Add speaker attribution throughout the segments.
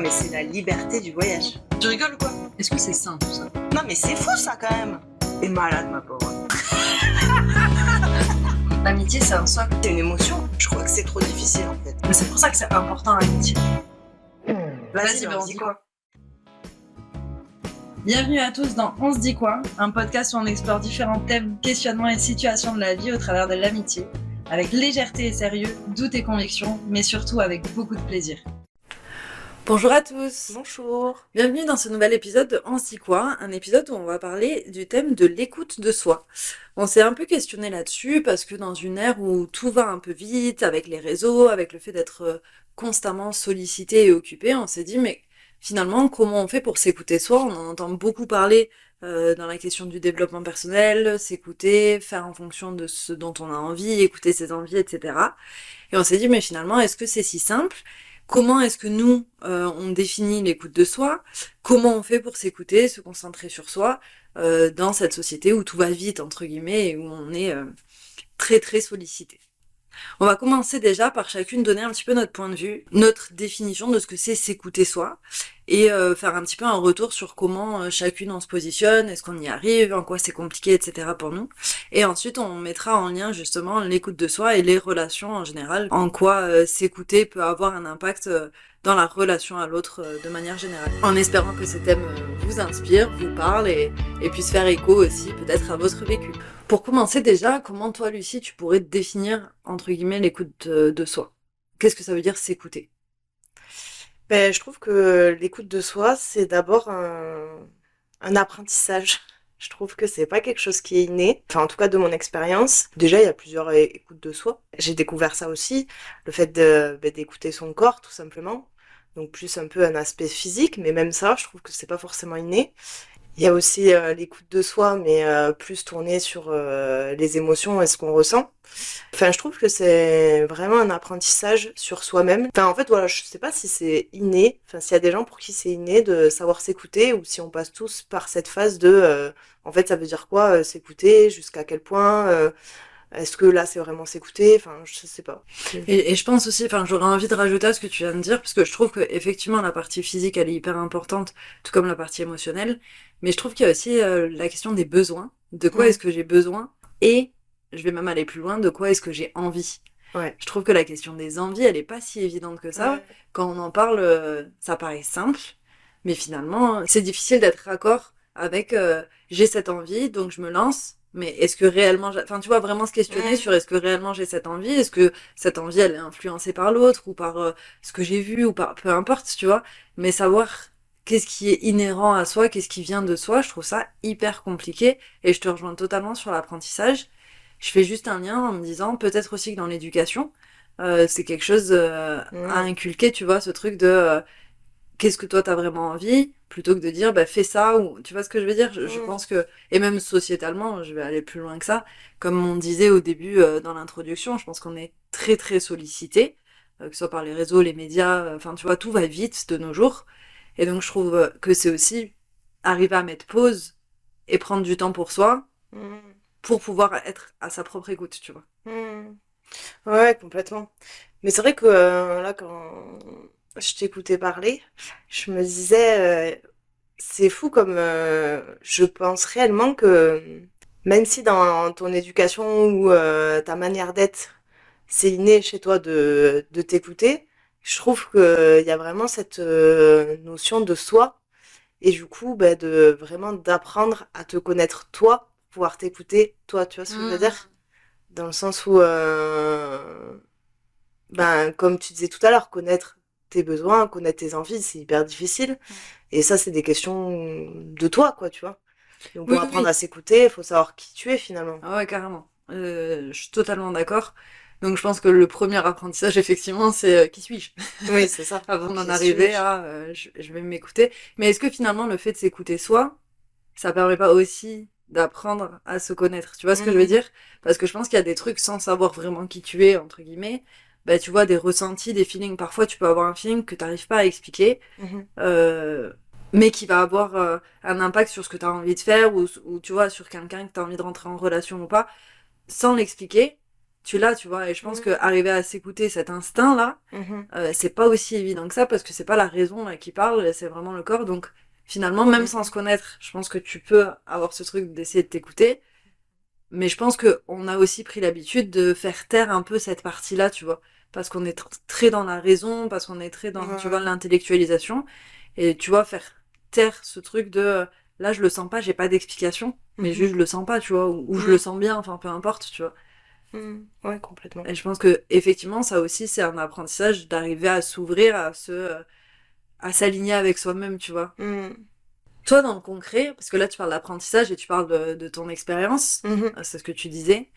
Speaker 1: Mais c'est la liberté du voyage.
Speaker 2: Tu rigoles ou quoi? Est-ce que c'est sain tout ça?
Speaker 1: Non mais c'est fou ça quand même. T'es malade ma pauvre.
Speaker 2: L'amitié, c'est un socle.
Speaker 1: C'est une émotion. Je crois que c'est trop difficile en fait.
Speaker 2: Mais c'est pour ça que c'est important l'amitié.
Speaker 1: Vas-y, on se dit quoi?
Speaker 2: Bienvenue à tous dans On se dit quoi, un podcast où on explore différents thèmes, questionnements et situations de la vie au travers de l'amitié, avec légèreté et sérieux, doute et conviction, mais surtout avec beaucoup de plaisir. Bonjour à tous.
Speaker 1: Bonjour.
Speaker 2: Bienvenue dans ce nouvel épisode de On se dit quoi, un épisode où on va parler du thème de l'écoute de soi. On s'est un peu questionné là-dessus parce que dans une ère où tout va un peu vite, avec les réseaux, avec le fait d'être constamment sollicité et occupé, on s'est dit mais finalement comment on fait pour s'écouter soi? On en entend beaucoup parler dans la question du développement personnel, s'écouter, faire en fonction de ce dont on a envie, écouter ses envies, etc. Et on s'est dit mais finalement est-ce que c'est si simple? Comment est-ce que nous, on définit l'écoute de soi? Comment on fait pour s'écouter, se concentrer sur soi, dans cette société où tout va vite, entre guillemets, et où on est très très sollicité? On va commencer déjà par chacune donner un petit peu notre point de vue, notre définition de ce que c'est s'écouter soi, et faire un petit peu un retour sur comment chacune on se positionne, est-ce qu'on y arrive, en quoi c'est compliqué, etc. pour nous. Et ensuite on mettra en lien justement l'écoute de soi et les relations en général, en quoi s'écouter peut avoir un impact dans la relation à l'autre de manière générale. En espérant que ces thèmes vous inspirent, vous parlent et puissent faire écho aussi peut-être à votre vécu. Pour commencer déjà, comment toi Lucie tu pourrais définir entre guillemets l'écoute de soi? Qu'est-ce que ça veut dire s'écouter?
Speaker 1: Je trouve que l'écoute de soi, c'est d'abord un apprentissage. Je trouve que c'est pas quelque chose qui est inné. Enfin, en tout cas, de mon expérience. Déjà, il y a plusieurs écoutes de soi. J'ai découvert ça aussi. Le fait d'écouter son corps, tout simplement. Donc, plus un peu un aspect physique. Mais même ça, je trouve que c'est pas forcément inné. Il y a aussi l'écoute de soi, mais plus tournée sur les émotions et ce qu'on ressent. Enfin, je trouve que c'est vraiment un apprentissage sur soi-même. Enfin, en fait, voilà, je sais pas si c'est inné, enfin, s'il y a des gens pour qui c'est inné de savoir s'écouter, ou si on passe tous par cette phase de, en fait, ça veut dire quoi, s'écouter, jusqu'à quel point, est-ce que là, c'est vraiment s'écouter, enfin, je sais pas.
Speaker 2: Et je pense aussi, enfin, j'aurais envie de rajouter à ce que tu viens de dire, parce que je trouve que effectivement la partie physique elle est hyper importante, tout comme la partie émotionnelle, mais je trouve qu'il y a aussi la question des besoins, de quoi est-ce que j'ai besoin, et je vais même aller plus loin, de quoi est-ce que j'ai envie.
Speaker 1: Ouais.
Speaker 2: Je trouve que la question des envies, elle est pas si évidente que ça.
Speaker 1: Ouais.
Speaker 2: Quand on en parle, ça paraît simple, mais finalement, c'est difficile d'être raccord avec j'ai cette envie, donc je me lance. Mais est-ce que réellement, enfin, tu vois, vraiment se questionner sur est-ce que réellement j'ai cette envie, est-ce que cette envie elle est influencée par l'autre ou par ce que j'ai vu ou par peu importe, tu vois. Mais savoir qu'est-ce qui est inhérent à soi, qu'est-ce qui vient de soi, je trouve ça hyper compliqué et je te rejoins totalement sur l'apprentissage. Je fais juste un lien en me disant peut-être aussi que dans l'éducation, c'est quelque chose à inculquer, tu vois, ce truc de qu'est-ce que toi t'as vraiment envie, plutôt que de dire bah fais ça, ou tu vois ce que je veux dire. Je pense que, et même sociétalement, je vais aller plus loin que ça, comme on disait au début dans l'introduction, je pense qu'on est très très sollicité, que ce soit par les réseaux, les médias, enfin tu vois, tout va vite de nos jours, et donc je trouve que c'est aussi arriver à mettre pause et prendre du temps pour soi, pour pouvoir être à sa propre écoute, tu vois.
Speaker 1: Ouais, complètement. Mais c'est vrai que là, quand je t'écoutais parler, je me disais, c'est fou comme je pense réellement que même si dans ton éducation ou ta manière d'être, c'est inné chez toi de t'écouter, je trouve qu'il y a vraiment cette notion de soi et du coup, de vraiment d'apprendre à te connaître toi, pour pouvoir t'écouter toi, tu vois ce que je veux dire? Dans le sens où, comme tu disais tout à l'heure, connaître tes besoins, connaître tes envies, c'est hyper difficile. Et ça, c'est des questions de toi, quoi, tu vois. Donc,
Speaker 2: Oui,
Speaker 1: pour
Speaker 2: oui,
Speaker 1: apprendre
Speaker 2: oui.
Speaker 1: à s'écouter, il faut savoir qui tu es, finalement.
Speaker 2: Ah ouais, carrément. Je suis totalement d'accord. Donc je pense que le premier apprentissage, effectivement, c'est qui suis-je?
Speaker 1: Oui, c'est ça.
Speaker 2: Avant d'en
Speaker 1: Qui
Speaker 2: arriver
Speaker 1: suis-je?
Speaker 2: à je vais m'écouter. Mais est-ce que finalement le fait de s'écouter soi, ça permet pas aussi d'apprendre à se connaître? Tu vois ce que je veux dire? Parce que je pense qu'il y a des trucs sans savoir vraiment qui tu es, entre guillemets. Bah, tu vois, des ressentis, des feelings. Parfois, tu peux avoir un feeling que t'arrives pas à expliquer,
Speaker 1: Mhm.
Speaker 2: euh, mais qui va avoir un impact sur ce que t'as envie de faire ou tu vois, sur quelqu'un que t'as envie de rentrer en relation ou pas, sans l'expliquer. tu l'as, tu vois. Et je pense que
Speaker 1: Mm.
Speaker 2: arriver à s'écouter cet instinct-là,
Speaker 1: Mhm.
Speaker 2: c'est pas aussi évident que ça parce que c'est pas la raison là, qui parle, c'est vraiment le corps. Donc finalement, même sans se
Speaker 1: Mhm.
Speaker 2: connaître, je pense que tu peux avoir ce truc d'essayer de t'écouter. Mais je pense que on a aussi pris l'habitude de faire taire un peu cette partie-là, tu vois. Parce qu'on est très dans la raison, parce qu'on est très dans, tu vois,
Speaker 1: Ouais.
Speaker 2: l'intellectualisation. Et tu vois, faire taire ce truc de là, je le sens pas, j'ai pas d'explication, mais
Speaker 1: Mhm.
Speaker 2: juste je le sens pas, tu vois, ou je le
Speaker 1: Mm.
Speaker 2: sens bien, enfin peu importe, tu vois.
Speaker 1: Mm. Ouais, complètement.
Speaker 2: Et je pense que effectivement, ça aussi, c'est un apprentissage d'arriver à s'ouvrir, à s'aligner avec soi-même, tu vois.
Speaker 1: Mm.
Speaker 2: Toi, dans le concret, parce que là, tu parles d'apprentissage et tu parles de ton expérience,
Speaker 1: Mhm.
Speaker 2: c'est ce que tu disais.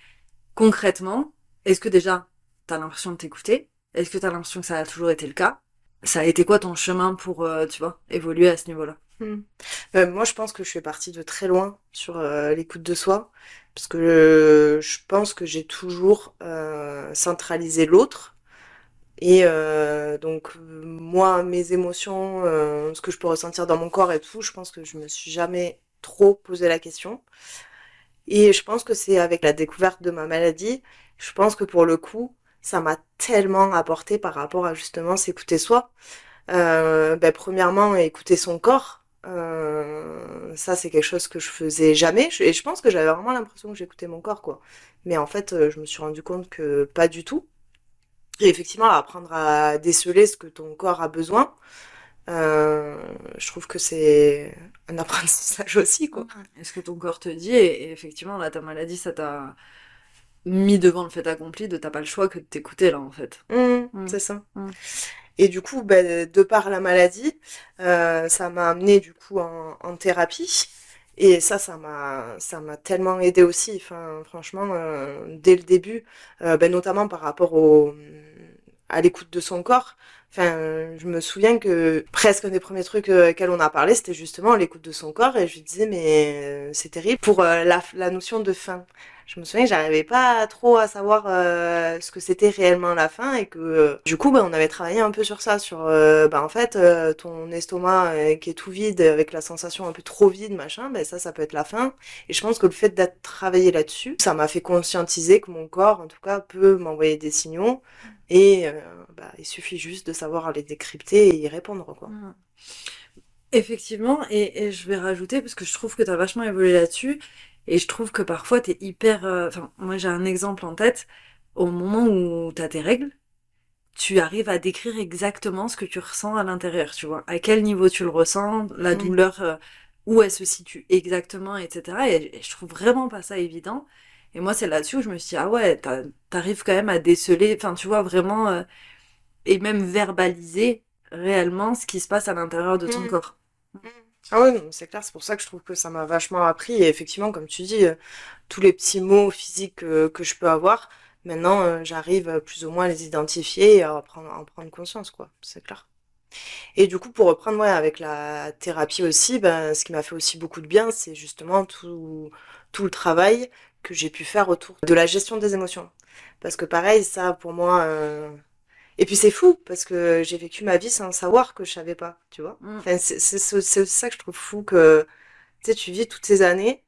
Speaker 2: Concrètement, est-ce que déjà, t'as l'impression de t'écouter? Est-ce que t'as l'impression que ça a toujours été le cas? Ça a été quoi ton chemin pour, tu vois, évoluer à ce niveau-là?
Speaker 1: Mm. Moi, je pense que je suis partie de très loin sur l'écoute de soi, parce que je pense que j'ai toujours centralisé l'autre. Et donc, moi, mes émotions, ce que je peux ressentir dans mon corps et tout, je pense que je me suis jamais trop posé la question. Et je pense que c'est avec la découverte de ma maladie, je pense que pour le coup, ça m'a tellement apporté par rapport à justement s'écouter soi. Premièrement, écouter son corps. Ça, c'est quelque chose que je faisais jamais. Et je pense que j'avais vraiment l'impression que j'écoutais mon corps, quoi. Mais en fait, je me suis rendu compte que pas du tout. Et effectivement, apprendre à déceler ce que ton corps a besoin, euh, je trouve que c'est un apprentissage aussi,
Speaker 2: Mhm.
Speaker 1: quoi.
Speaker 2: est ce que ton corps te dit, et effectivement, là, ta maladie, ça t'a mis devant le fait accompli de t'as pas le choix que de t'écouter, là, en fait. Mm.
Speaker 1: C'est ça.
Speaker 2: Mm.
Speaker 1: Et du coup, de par la maladie, ça m'a amené du coup en thérapie. Et ça m'a tellement aidé aussi. Enfin, franchement, dès le début, notamment par rapport à l'écoute de son corps. Enfin, je me souviens que presque un des premiers trucs auxquels on a parlé, c'était justement l'écoute de son corps. Et je lui disais, mais c'est terrible pour la notion de faim. Je me souviens que j'arrivais pas trop à savoir ce que c'était réellement la faim et que du coup on avait travaillé un peu sur ça, sur en fait ton estomac qui est tout vide avec la sensation un peu trop vide machin, ça peut être la faim. Et je pense que le fait d'être travaillé là-dessus, ça m'a fait conscientiser que mon corps en tout cas peut m'envoyer des signaux et il suffit juste de savoir les décrypter et y répondre quoi.
Speaker 2: Mm. Effectivement, et je vais rajouter, parce que je trouve que t'as vachement évolué là-dessus, et je trouve que parfois t'es hyper... Enfin, moi j'ai un exemple en tête, au moment où t'as tes règles, tu arrives à décrire exactement ce que tu ressens à l'intérieur, tu vois, à quel niveau tu le ressens, la
Speaker 1: Mm.
Speaker 2: douleur, où elle se situe exactement, etc. Et je trouve vraiment pas ça évident. Et moi, c'est là-dessus où je me suis dit, ah ouais, t'arrives quand même à déceler, enfin, tu vois, vraiment, et même verbaliser réellement ce qui se passe à l'intérieur de ton
Speaker 1: Mm.
Speaker 2: corps.
Speaker 1: Mm. Ah ouais, non, c'est clair, c'est pour ça que je trouve que ça m'a vachement appris. Et effectivement, comme tu dis, tous les petits mots physiques que je peux avoir, maintenant, j'arrive plus ou moins à les identifier et à en prendre conscience, quoi. C'est clair. Et du coup, pour reprendre, ouais, avec la thérapie aussi, ce qui m'a fait aussi beaucoup de bien, c'est justement tout le travail que j'ai pu faire autour de la gestion des émotions. Parce que pareil, ça, pour moi, et puis c'est fou, parce que j'ai vécu ma vie sans savoir que je savais pas, tu vois.
Speaker 2: Mm.
Speaker 1: Enfin, c'est ça que je trouve fou, que, tu sais, tu vis toutes ces années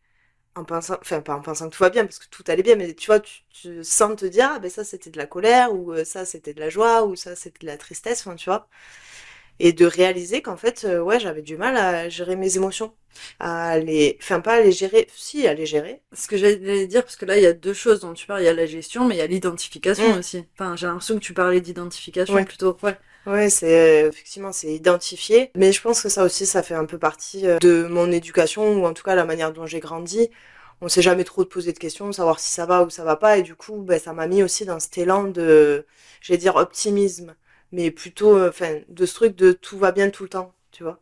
Speaker 1: en pensant, enfin pas en pensant que tout va bien parce que tout allait bien, mais tu vois, tu sens te dire, ah ben ça c'était de la colère, ou ça c'était de la joie, ou ça c'était de la tristesse, enfin tu vois. Et de réaliser qu'en fait, ouais, j'avais du mal à gérer mes émotions. Enfin pas à les gérer, si, à les gérer.
Speaker 2: Ce que j'allais dire, parce que là, il y a deux choses dont tu parles. Il y a la gestion, mais il y a l'identification
Speaker 1: Mm,
Speaker 2: aussi. Enfin, j'ai l'impression que tu parlais d'identification
Speaker 1: ouais.
Speaker 2: plutôt. Ouais.
Speaker 1: Ouais, c'est effectivement c'est identifié, mais je pense que ça aussi ça fait un peu partie de mon éducation ou en tout cas la manière dont j'ai grandi. On s'est jamais trop posé de questions, savoir si ça va ou ça va pas et du coup ça m'a mis aussi dans cet élan de je vais dire optimisme, mais plutôt enfin de ce truc de tout va bien tout le temps, tu vois.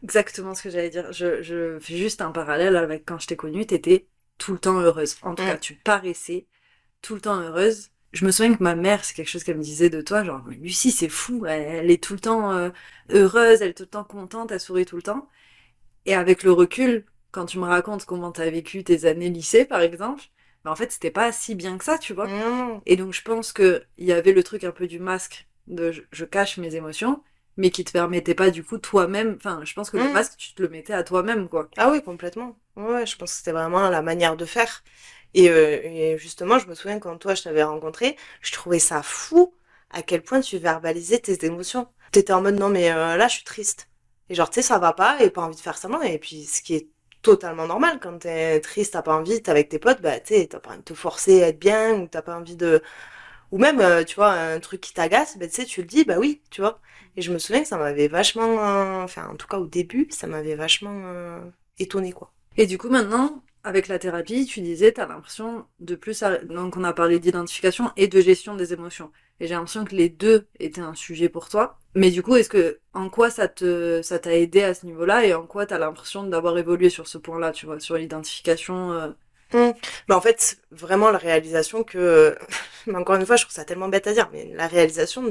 Speaker 2: Exactement ce que j'allais dire. Je fais juste un parallèle avec quand je t'ai connue, t'étais tout le temps heureuse. En tout cas,
Speaker 1: Mm,
Speaker 2: tu paraissais tout le temps heureuse. Je me souviens que ma mère, c'est quelque chose qu'elle me disait de toi, genre, mais Lucie, c'est fou, elle est tout le temps heureuse, elle est tout le temps contente, elle sourit tout le temps. Et avec le recul, quand tu me racontes comment t'as vécu tes années lycée, par exemple, en fait, c'était pas si bien que ça, tu vois.
Speaker 1: mm,
Speaker 2: Et donc, je pense que il y avait le truc un peu du masque de je cache mes émotions. mais qui te permettait pas du coup toi-même. Enfin, je pense que le
Speaker 1: Mmh.
Speaker 2: masque, tu te le mettais à toi-même, quoi.
Speaker 1: Ah oui, complètement. Ouais, je pense que c'était vraiment la manière de faire. Et justement, je me souviens quand toi, je t'avais rencontré, je trouvais ça fou à quel point tu verbalisais tes émotions. T'étais en mode non, mais là, je suis triste. Et genre, tu sais, ça va pas et pas envie de faire semblant. Et puis, ce qui est totalement normal quand t'es triste, t'as pas envie, t'es avec tes potes, bah, tu sais, t'as pas envie de te forcer à être bien ou t'as pas envie de. Ou même, tu vois, un truc qui t'agace, bah, tu sais, tu le dis, bah oui, tu vois. Et je me souviens que ça m'avait vachement. Enfin, en tout cas, au début, ça m'avait vachement étonné, quoi.
Speaker 2: Et du coup, maintenant, avec la thérapie, tu disais, t'as l'impression de plus... Donc, on a parlé d'identification et de gestion des émotions. Et j'ai l'impression que les deux étaient un sujet pour toi. Mais du coup, en quoi ça t'a aidé à ce niveau-là et en quoi t'as l'impression d'avoir évolué sur ce point-là, tu vois, sur l'identification
Speaker 1: Mmh. Bah, en fait, vraiment la réalisation que mais encore une fois, je trouve ça tellement bête à dire, mais la réalisation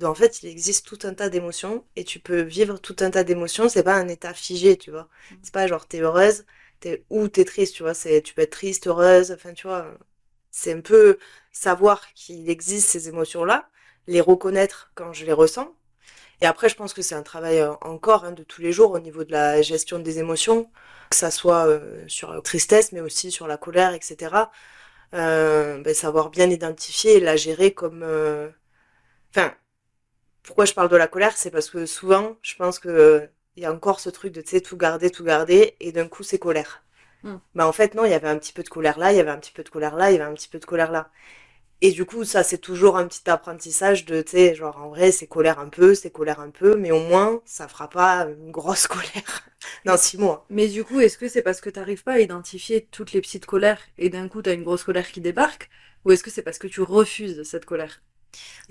Speaker 1: en fait, il existe tout un tas d'émotions et tu peux vivre tout un tas d'émotions, c'est pas un état figé, tu vois. C'est pas genre t'es heureuse, t'es triste, tu vois, tu peux être triste, heureuse, enfin tu vois, c'est un peu savoir qu'il existe ces émotions-là, les reconnaître quand je les ressens. Et après, je pense que c'est un travail encore hein, de tous les jours au niveau de la gestion des émotions, que ça soit sur la tristesse, mais aussi sur la colère, etc. Ben, savoir bien identifier et la gérer comme... Enfin, pourquoi je parle de la colère, c'est parce que souvent, je pense que il y a encore ce truc de, tu sais, tout garder, et d'un coup, c'est colère.
Speaker 2: Hmm.
Speaker 1: Ben, en fait, non, il y avait un petit peu de colère là, il y avait un petit peu de colère là, il y avait un petit peu de colère là. Et du coup, ça, c'est toujours un petit apprentissage de, tu sais, genre, en vrai, c'est colère un peu, mais au moins, ça fera pas une grosse colère dans
Speaker 2: Mais,
Speaker 1: 6 mois.
Speaker 2: mais du coup, est-ce que c'est parce que t'arrives pas à identifier toutes les petites colères et d'un coup t'as une grosse colère qui débarque? Ou est-ce que c'est parce que tu refuses cette colère?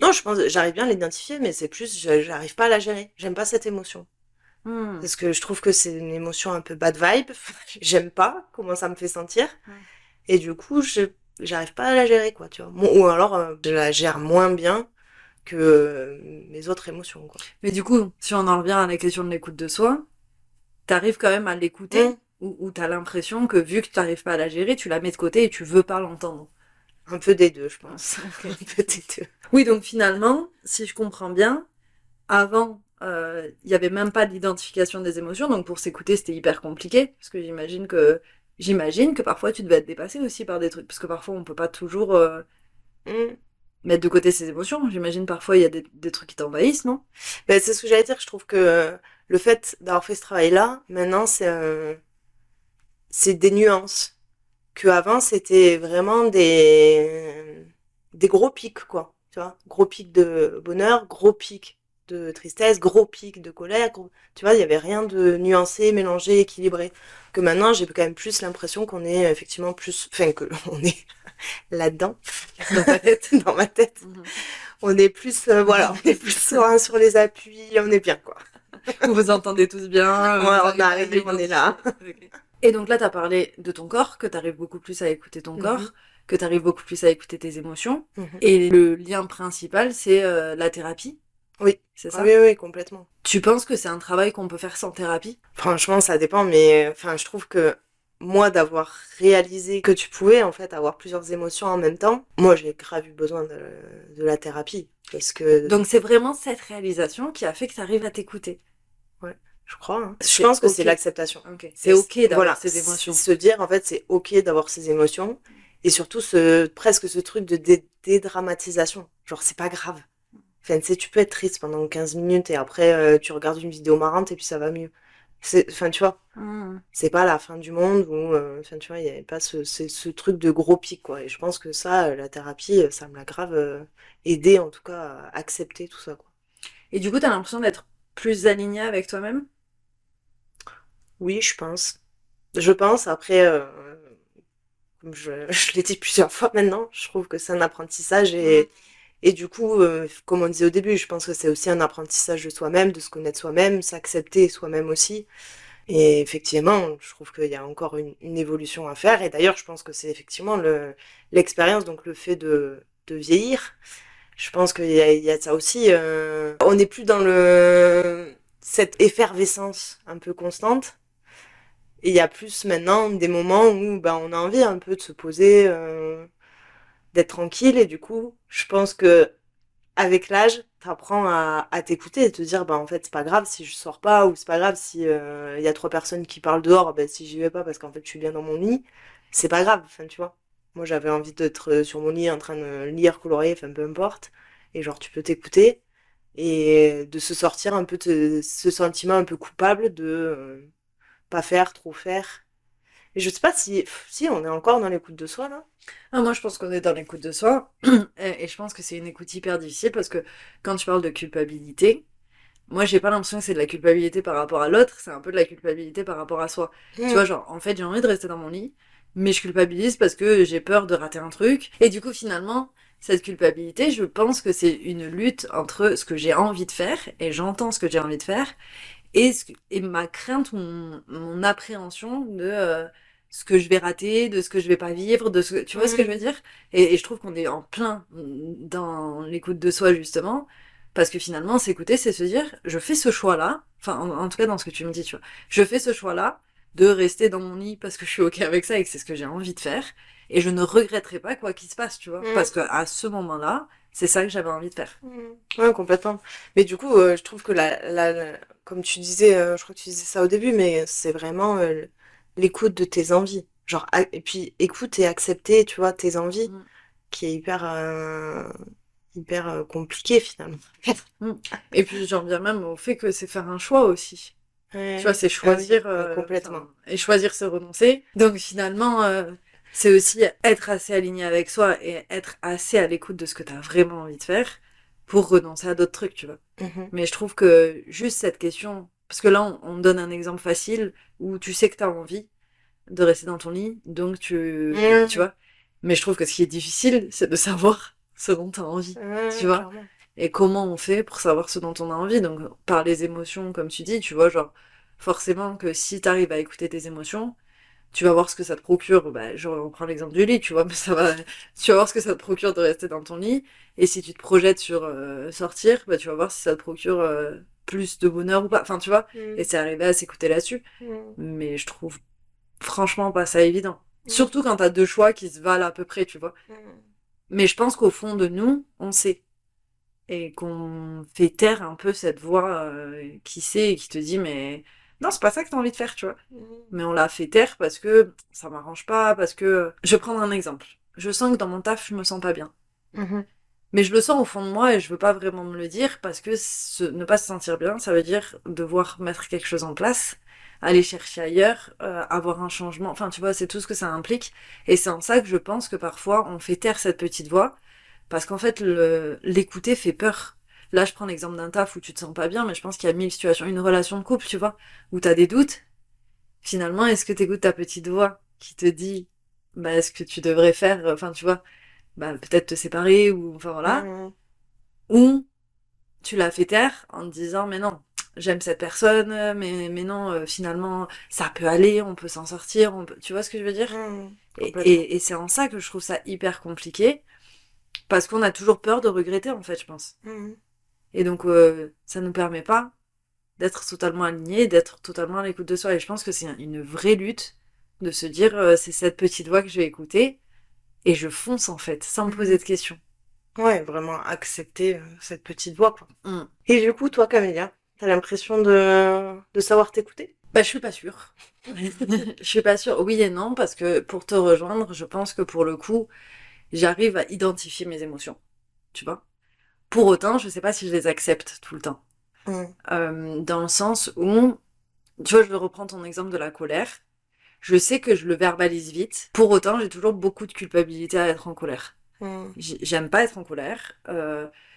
Speaker 1: Non, je pense, j'arrive bien à l'identifier, mais c'est plus, j'arrive pas à la gérer. J'aime pas cette émotion.
Speaker 2: Hmm.
Speaker 1: Parce que je trouve que c'est une émotion un peu bad vibe. J'aime pas comment ça me fait sentir.
Speaker 2: Hmm.
Speaker 1: Et du coup, j'arrive pas à la gérer, quoi, tu vois. Ou alors, je la gère moins bien que mes autres émotions, quoi.
Speaker 2: Mais du coup, si on en revient à la question de l'écoute de soi, t'arrives quand même à l'écouter
Speaker 1: Hum,
Speaker 2: ou t'as l'impression que vu que t'arrives pas à la gérer, tu la mets de côté et tu veux pas l'entendre.
Speaker 1: un peu des deux, je
Speaker 2: Ah,
Speaker 1: pense.
Speaker 2: ok.
Speaker 1: Un peu des deux.
Speaker 2: Oui, donc finalement, si je comprends bien, avant, il y avait même pas d'identification des émotions, donc pour s'écouter, c'était hyper compliqué, parce que j'imagine que parfois tu devais être dépassé aussi par des trucs, parce que parfois on peut pas toujours
Speaker 1: Hum.
Speaker 2: mettre de côté ses émotions. J'imagine parfois il y a des trucs qui t'envahissent, non?
Speaker 1: Ben, c'est ce que j'allais dire. Je trouve que le fait d'avoir fait ce travail-là, maintenant, c'est des nuances. Que avant, c'était vraiment des gros pics, quoi. Tu vois, gros pics de bonheur, gros pics de tristesse, gros pics de colère. Tu vois, il y avait rien de nuancé, mélangé, équilibré. Que maintenant, j'ai quand même plus l'impression qu'on est effectivement plus, enfin, que on est là-dedans,
Speaker 2: Dans ta tête.
Speaker 1: dans ma tête.
Speaker 2: Mhm.
Speaker 1: On est plus, voilà, on est plus serein sur les appuis, on est bien, quoi.
Speaker 2: Vous vous entendez tous bien,
Speaker 1: Ouais,
Speaker 2: vous
Speaker 1: on
Speaker 2: arrivez à
Speaker 1: arrive, on est
Speaker 2: identifier.
Speaker 1: là.
Speaker 2: Ok. Et donc là, t'as parlé de ton corps, que t'arrives beaucoup plus à écouter ton
Speaker 1: Mhm,
Speaker 2: corps, que t'arrives beaucoup plus à écouter tes émotions.
Speaker 1: mhm.
Speaker 2: Et le lien principal, c'est la thérapie,
Speaker 1: Oui.
Speaker 2: c'est
Speaker 1: Ah oui,
Speaker 2: ça?
Speaker 1: oui, complètement.
Speaker 2: Tu penses que c'est un travail qu'on peut faire sans thérapie?
Speaker 1: Franchement, ça dépend, mais enfin, je trouve que moi, d'avoir réalisé que tu pouvais en fait avoir plusieurs émotions en même temps, moi, j'ai grave eu besoin de la thérapie parce que,
Speaker 2: Donc c'est vraiment cette réalisation qui a fait que t'arrives à t'écouter.
Speaker 1: ouais, je crois. Hein. Je
Speaker 2: C'est
Speaker 1: pense que c'est
Speaker 2: ok.
Speaker 1: l'acceptation.
Speaker 2: Ok. C'est ok d'avoir
Speaker 1: Voilà,
Speaker 2: ces
Speaker 1: c'est
Speaker 2: émotions.
Speaker 1: se dire en fait, c'est ok d'avoir ces émotions et surtout presque ce truc de dédramatisation. Genre, c'est pas grave. Enfin, tu sais, tu peux être triste pendant 15 minutes et après, tu regardes une vidéo marrante et puis ça va mieux. Enfin, tu vois.
Speaker 2: Hmm.
Speaker 1: C'est pas la fin du monde où, enfin, tu vois, il y avait pas ce truc de gros pic, quoi. Et je pense que ça, la thérapie, ça me l'a grave aidé, en tout cas, à accepter tout ça, quoi.
Speaker 2: Et du coup, t'as l'impression d'être plus aligné avec toi-même?
Speaker 1: Oui, je pense. Je pense, après, comme je l'ai dit plusieurs fois maintenant, je trouve que c'est un apprentissage
Speaker 2: Hmm.
Speaker 1: et du coup, comme on disait au début, je pense que c'est aussi un apprentissage de soi-même, de se connaître soi-même, s'accepter soi-même aussi. Et effectivement, je trouve qu'il y a encore une évolution à faire. Et d'ailleurs, je pense que c'est effectivement l'expérience, donc le fait de vieillir. Je pense qu'il y a ça aussi. On n'est plus dans cette effervescence un peu constante. Et il y a plus maintenant des moments où bah, on a envie un peu de se poser, d'être tranquille. Et du coup, je pense que avec l'âge, t'apprends à t'écouter et te dire, bah en fait, c'est pas grave si je sors pas, ou c'est pas grave si il y a 3 personnes qui parlent dehors, bah si j'y vais pas parce qu'en fait je suis bien dans mon lit, c'est pas grave, enfin tu vois. Moi j'avais envie d'être sur mon lit en train de lire, colorier, enfin peu importe. Et genre tu peux t'écouter et de se sortir un peu de ce sentiment un peu coupable de pas faire, trop faire. Et je sais pas si on est encore dans l'écoute de soi là.
Speaker 2: Ah, moi, je pense qu'on est dans l'écoute de soi. Et je pense que c'est une écoute hyper difficile parce que quand tu parles de culpabilité, moi, j'ai pas l'impression que c'est de la culpabilité par rapport à l'autre, c'est un peu de la culpabilité par rapport à soi. Tu vois,
Speaker 1: Mm.
Speaker 2: genre, en fait, j'ai envie de rester dans mon lit, mais je culpabilise parce que j'ai peur de rater un truc. Et du coup, finalement, cette culpabilité, je pense que c'est une lutte entre ce que j'ai envie de faire, et j'entends ce que j'ai envie de faire, et ma crainte, mon appréhension de ce que je vais rater, de ce que je vais pas vivre, de ce que... Tu vois ce que je veux
Speaker 1: Mm.
Speaker 2: dire? Et je trouve qu'on est en plein dans l'écoute de soi, justement, parce que finalement, s'écouter, c'est se dire, je fais ce choix-là, enfin, en tout cas dans ce que tu me dis, tu vois, je fais ce choix-là de rester dans mon lit parce que je suis OK avec ça et que c'est ce que j'ai envie de faire, et je ne regretterai pas quoi qu'il se passe, tu vois, parce
Speaker 1: Mm.
Speaker 2: que à ce moment-là, c'est ça que j'avais envie de faire.
Speaker 1: Mm. Ouais, complètement. Mais du coup, je trouve que comme tu disais, je crois que tu disais ça au début, mais c'est vraiment l'écoute de tes envies. Genre, et puis écoute et accepter, tu vois, tes envies,
Speaker 2: Mm.
Speaker 1: qui est hyper compliqué finalement.
Speaker 2: Mm. Et puis j'en viens même au fait que c'est faire un choix aussi. Tu vois,
Speaker 1: Ouais.
Speaker 2: c'est
Speaker 1: Ah oui,
Speaker 2: choisir,
Speaker 1: ouais, complètement.
Speaker 2: et choisir se renoncer. Donc finalement, c'est aussi être assez aligné avec soi et être assez à l'écoute de ce que t'as vraiment envie de faire pour renoncer à d'autres trucs, tu vois.
Speaker 1: Mhm.
Speaker 2: Mais je trouve que juste cette question, parce que là, on donne un exemple facile où tu sais que t'as envie de rester dans ton lit, donc tu
Speaker 1: Mm.
Speaker 2: vois. Mais je trouve que ce qui est difficile, c'est de savoir ce dont t'as envie, tu
Speaker 1: Ouais,
Speaker 2: vois.
Speaker 1: clairement.
Speaker 2: Et comment on fait pour savoir ce dont on a envie? Donc, par les émotions, comme tu dis, tu vois, genre, forcément que si t'arrives à écouter tes émotions, tu vas voir ce que ça te procure. Bah, genre, on prend l'exemple du lit, tu vois, mais ça va, tu vas voir ce que ça te procure de rester dans ton lit. Et si tu te projettes sur sortir, bah, tu vas voir si ça te procure plus de bonheur ou pas. Enfin, tu vois, et
Speaker 1: Mm.
Speaker 2: c'est arrivé à s'écouter là-dessus.
Speaker 1: Mm.
Speaker 2: Mais je trouve franchement pas ça évident.
Speaker 1: Mm.
Speaker 2: Surtout quand t'as deux choix qui se valent à peu près, tu vois.
Speaker 1: Mm.
Speaker 2: Mais je pense qu'au fond de nous, on sait et qu'on fait taire un peu cette voix qui sait et qui te dit mais non c'est pas ça que t'as envie de faire tu vois
Speaker 1: Mm.
Speaker 2: mais on l'a fait taire parce que ça m'arrange pas parce que je vais prendre un exemple je sens que dans mon taf je me sens pas bien
Speaker 1: Mhm.
Speaker 2: mais je le sens au fond de moi et je veux pas vraiment me le dire parce que ne pas se sentir bien ça veut dire devoir mettre quelque chose en place aller chercher ailleurs avoir un changement enfin tu vois c'est tout ce que ça implique et c'est en ça que je pense que parfois on fait taire cette petite voix parce qu'en fait, l'écouter fait peur. Là, je prends l'exemple d'un taf où tu te sens pas bien, mais je pense qu'il y a mille situations. Une relation de couple, tu vois, où t'as des doutes. Finalement, est-ce que t'écoutes ta petite voix qui te dit, bah, est-ce que tu devrais faire, enfin, tu vois, bah, peut-être te séparer ou, enfin, voilà.
Speaker 1: Mm.
Speaker 2: Ou tu la fais taire en te disant, mais non, j'aime cette personne, mais non, finalement, ça peut aller, on peut s'en sortir, tu vois ce que je veux dire?
Speaker 1: Mm.
Speaker 2: Et,
Speaker 1: Complètement.
Speaker 2: et c'est en ça que je trouve ça hyper compliqué, parce qu'on a toujours peur de regretter, en fait, je pense.
Speaker 1: Mm.
Speaker 2: Et donc, ça nous permet pas d'être totalement aligné, d'être totalement à l'écoute de soi. Et je pense que c'est une vraie lutte de se dire, c'est cette petite voix que je vais écouter, et je fonce en fait, sans me poser
Speaker 1: Mm.
Speaker 2: de questions.
Speaker 1: Ouais, vraiment accepter cette petite voix, quoi.
Speaker 2: Mm.
Speaker 1: Et du coup, toi, Camélia, t'as l'impression de savoir t'écouter?
Speaker 2: Bah, je suis pas sûre. Je suis pas sûre, oui et non, parce que pour te rejoindre, je pense que pour le coup, j'arrive à identifier mes émotions, tu vois. Pour autant, je sais pas si je les accepte tout le temps.
Speaker 1: Mm.
Speaker 2: Dans le sens où, tu vois, je vais reprendre ton exemple de la colère. Je sais que je le verbalise vite. Pour autant, j'ai toujours beaucoup de culpabilité à être en colère.
Speaker 1: Mm.
Speaker 2: J'aime pas être en colère.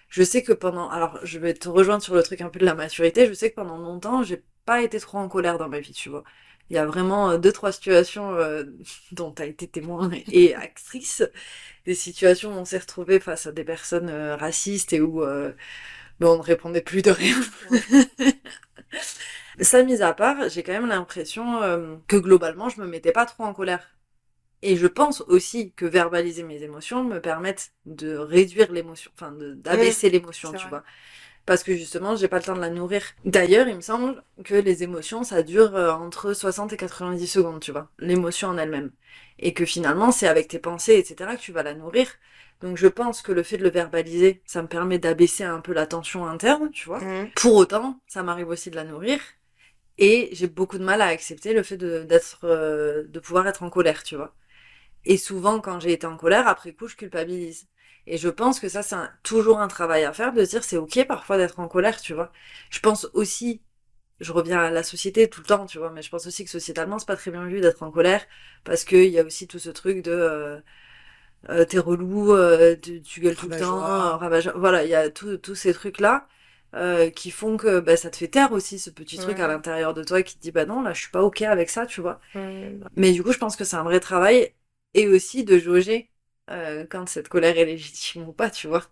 Speaker 2: Je sais que pendant... Alors, je vais te rejoindre sur le truc un peu de la maturité. Je sais que pendant longtemps, j'ai pas été trop en colère dans ma vie, tu vois. Il y a vraiment deux, trois situations dont tu as été témoin et actrice. Des situations où on s'est retrouvé face à des personnes racistes et où ben, on ne répondait plus de rien.
Speaker 1: Ouais.
Speaker 2: Ça mis à part, j'ai quand même l'impression que globalement, je me mettais pas trop en colère. Et je pense aussi que verbaliser mes émotions me permette de réduire l'émotion, enfin
Speaker 1: Mm.
Speaker 2: d'abaisser l'émotion,
Speaker 1: C'est
Speaker 2: tu
Speaker 1: vrai.
Speaker 2: vois. Parce que justement, j'ai pas le temps de la nourrir. D'ailleurs, il me semble que les émotions, ça dure entre 60 et 90 secondes, tu vois, l'émotion en elle-même. Et que finalement, c'est avec tes pensées, etc., que tu vas la nourrir. Donc je pense que le fait de le verbaliser, ça me permet d'abaisser un peu la tension interne, tu vois.
Speaker 1: Mhm.
Speaker 2: Pour autant, ça m'arrive aussi de la nourrir. Et j'ai beaucoup de mal à accepter le fait de pouvoir être en colère, tu vois. Et souvent, quand j'ai été en colère, après coup, je culpabilise. Et je pense que ça, toujours un travail à faire, de se dire c'est ok parfois d'être en colère, tu vois. Je pense aussi, je reviens à la société tout le temps, tu vois, mais je pense aussi que sociétalement, c'est pas très bien vu d'être en colère, parce qu'il y a aussi tout ce truc de t'es relou, tu gueules tout le temps,
Speaker 1: Rabat-joie.
Speaker 2: voilà, il y a tous ces trucs-là qui font que bah, ça te fait taire aussi ce petit truc à
Speaker 1: Ouais.
Speaker 2: l'intérieur de toi qui te dit bah non, là, je suis pas ok avec ça, tu vois.
Speaker 1: Ouais.
Speaker 2: Mais du coup, je pense que c'est un vrai travail et aussi de jauger quand cette colère est légitime ou pas, tu vois.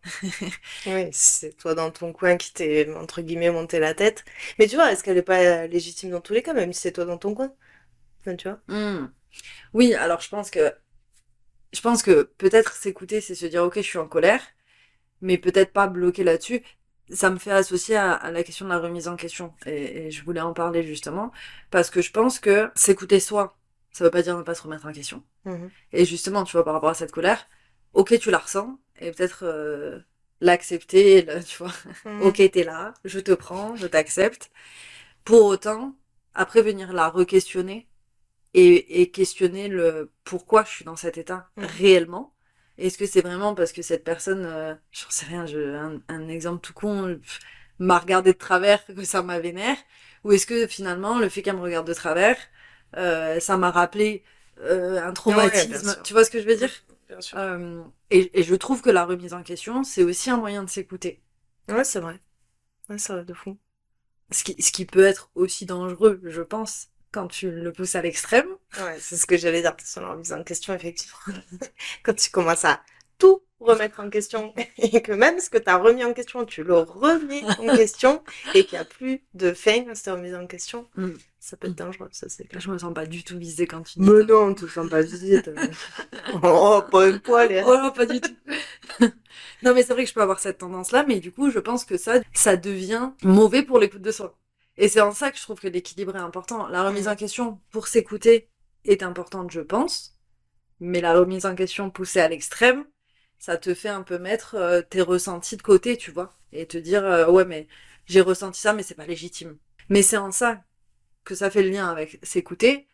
Speaker 1: Oui, c'est toi dans ton coin qui t'es, entre guillemets, monté la tête. Mais tu vois, est-ce qu'elle est pas légitime dans tous les cas, même si c'est toi dans ton coin? Enfin, tu vois?
Speaker 2: Hmm. Oui, alors je pense que peut-être s'écouter, c'est se dire ok, je suis en colère, mais peut-être pas bloquer là-dessus. Ça me fait associer à la question de la remise en question. Et je voulais en parler justement, parce que je pense que s'écouter soi, ça veut pas dire ne pas se remettre en question.
Speaker 1: Mhm.
Speaker 2: Et justement, tu vois, par rapport à cette colère, ok, tu la ressens, et peut-être l'accepter, tu vois. Ok,
Speaker 1: Mhm.
Speaker 2: t'es là, je te prends, je t'accepte. Pour autant, après venir la re-questionner et questionner le pourquoi je suis dans cet état
Speaker 1: Mhm.
Speaker 2: réellement. Est-ce que c'est vraiment parce que cette personne, j'en sais rien, un exemple tout con, m'a regardé de travers que ça m'a vénère, ou est-ce que finalement le fait qu'elle me regarde de travers, ça m'a rappelé un
Speaker 1: Ouais, bien
Speaker 2: traumatisme,
Speaker 1: sûr.
Speaker 2: tu vois ce que je veux
Speaker 1: Mhm.
Speaker 2: dire?
Speaker 1: Bien sûr.
Speaker 2: Et je trouve que la remise en question, c'est aussi un moyen de s'écouter.
Speaker 1: Ouais, c'est vrai. Ouais, c'est vrai de fou.
Speaker 2: Ce qui peut être aussi dangereux, je pense, quand tu le pousses à l'extrême.
Speaker 1: Ouais, c'est ce que j'allais dire sur la remise en question, effectivement. Quand tu commences à tout remettre en question et que même ce que tu as remis en question, tu le remets en question et qu'il n'y a plus de fin à cette remise en question,
Speaker 2: Mm.
Speaker 1: ça peut être dangereux, ça c'est clair.
Speaker 2: Je me sens pas du tout visée quand tu dis
Speaker 1: Mais
Speaker 2: ça.
Speaker 1: non, tu sens pas visite. Oh, pas un poil, hein.
Speaker 2: Oh non, pas du tout. Non, mais c'est vrai que je peux avoir cette tendance-là, mais du coup, je pense que ça devient mauvais pour l'écoute de soi. Et c'est en ça que je trouve que l'équilibre est important. La remise en
Speaker 1: Mm.
Speaker 2: question pour s'écouter est importante, je pense, mais la remise en question poussée à l'extrême, ça te fait un peu mettre tes ressentis de côté, tu vois, et te dire ouais, mais j'ai ressenti ça, mais c'est pas légitime. Mais c'est en ça que ça fait le lien avec s'écouter,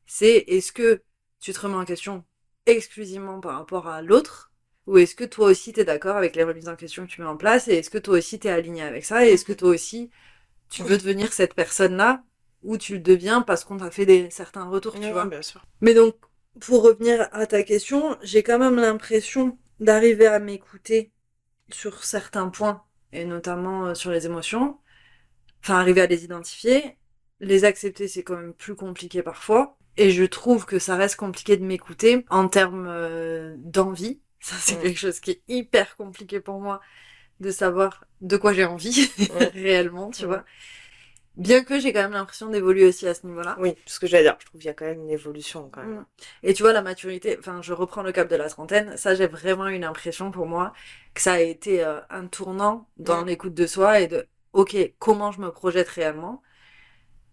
Speaker 2: c'est est-ce que tu te remets en question exclusivement par rapport à l'autre, ou est-ce que toi aussi t'es d'accord avec les remises en question que tu mets en place, et est-ce que toi aussi t'es aligné avec ça, et est-ce que toi aussi tu veux devenir cette personne-là, ou tu le deviens parce qu'on t'a fait certains retours, tu
Speaker 1: Ouais,
Speaker 2: vois.
Speaker 1: bien sûr.
Speaker 2: Mais donc, pour revenir à ta question, j'ai quand même l'impression d'arriver à m'écouter sur certains points, et notamment sur les émotions, enfin arriver à les identifier. Les accepter, c'est quand même plus compliqué parfois. Et je trouve que ça reste compliqué de m'écouter en termes d'envie. Ça, c'est
Speaker 1: Mm.
Speaker 2: quelque chose qui est hyper compliqué pour moi de savoir de quoi j'ai envie
Speaker 1: Mm.
Speaker 2: réellement, tu
Speaker 1: Mm.
Speaker 2: vois. Bien que j'ai quand même l'impression d'évoluer aussi à ce niveau-là.
Speaker 1: Oui, ce que j'allais dire, je trouve qu'il y a quand même une évolution quand
Speaker 2: Mm.
Speaker 1: même.
Speaker 2: Et tu vois, la maturité, enfin, je reprends le cap de la trentaine, ça, j'ai vraiment une impression pour moi que ça a été un tournant dans
Speaker 1: Mm.
Speaker 2: l'écoute de soi et de, ok, comment je me projette réellement.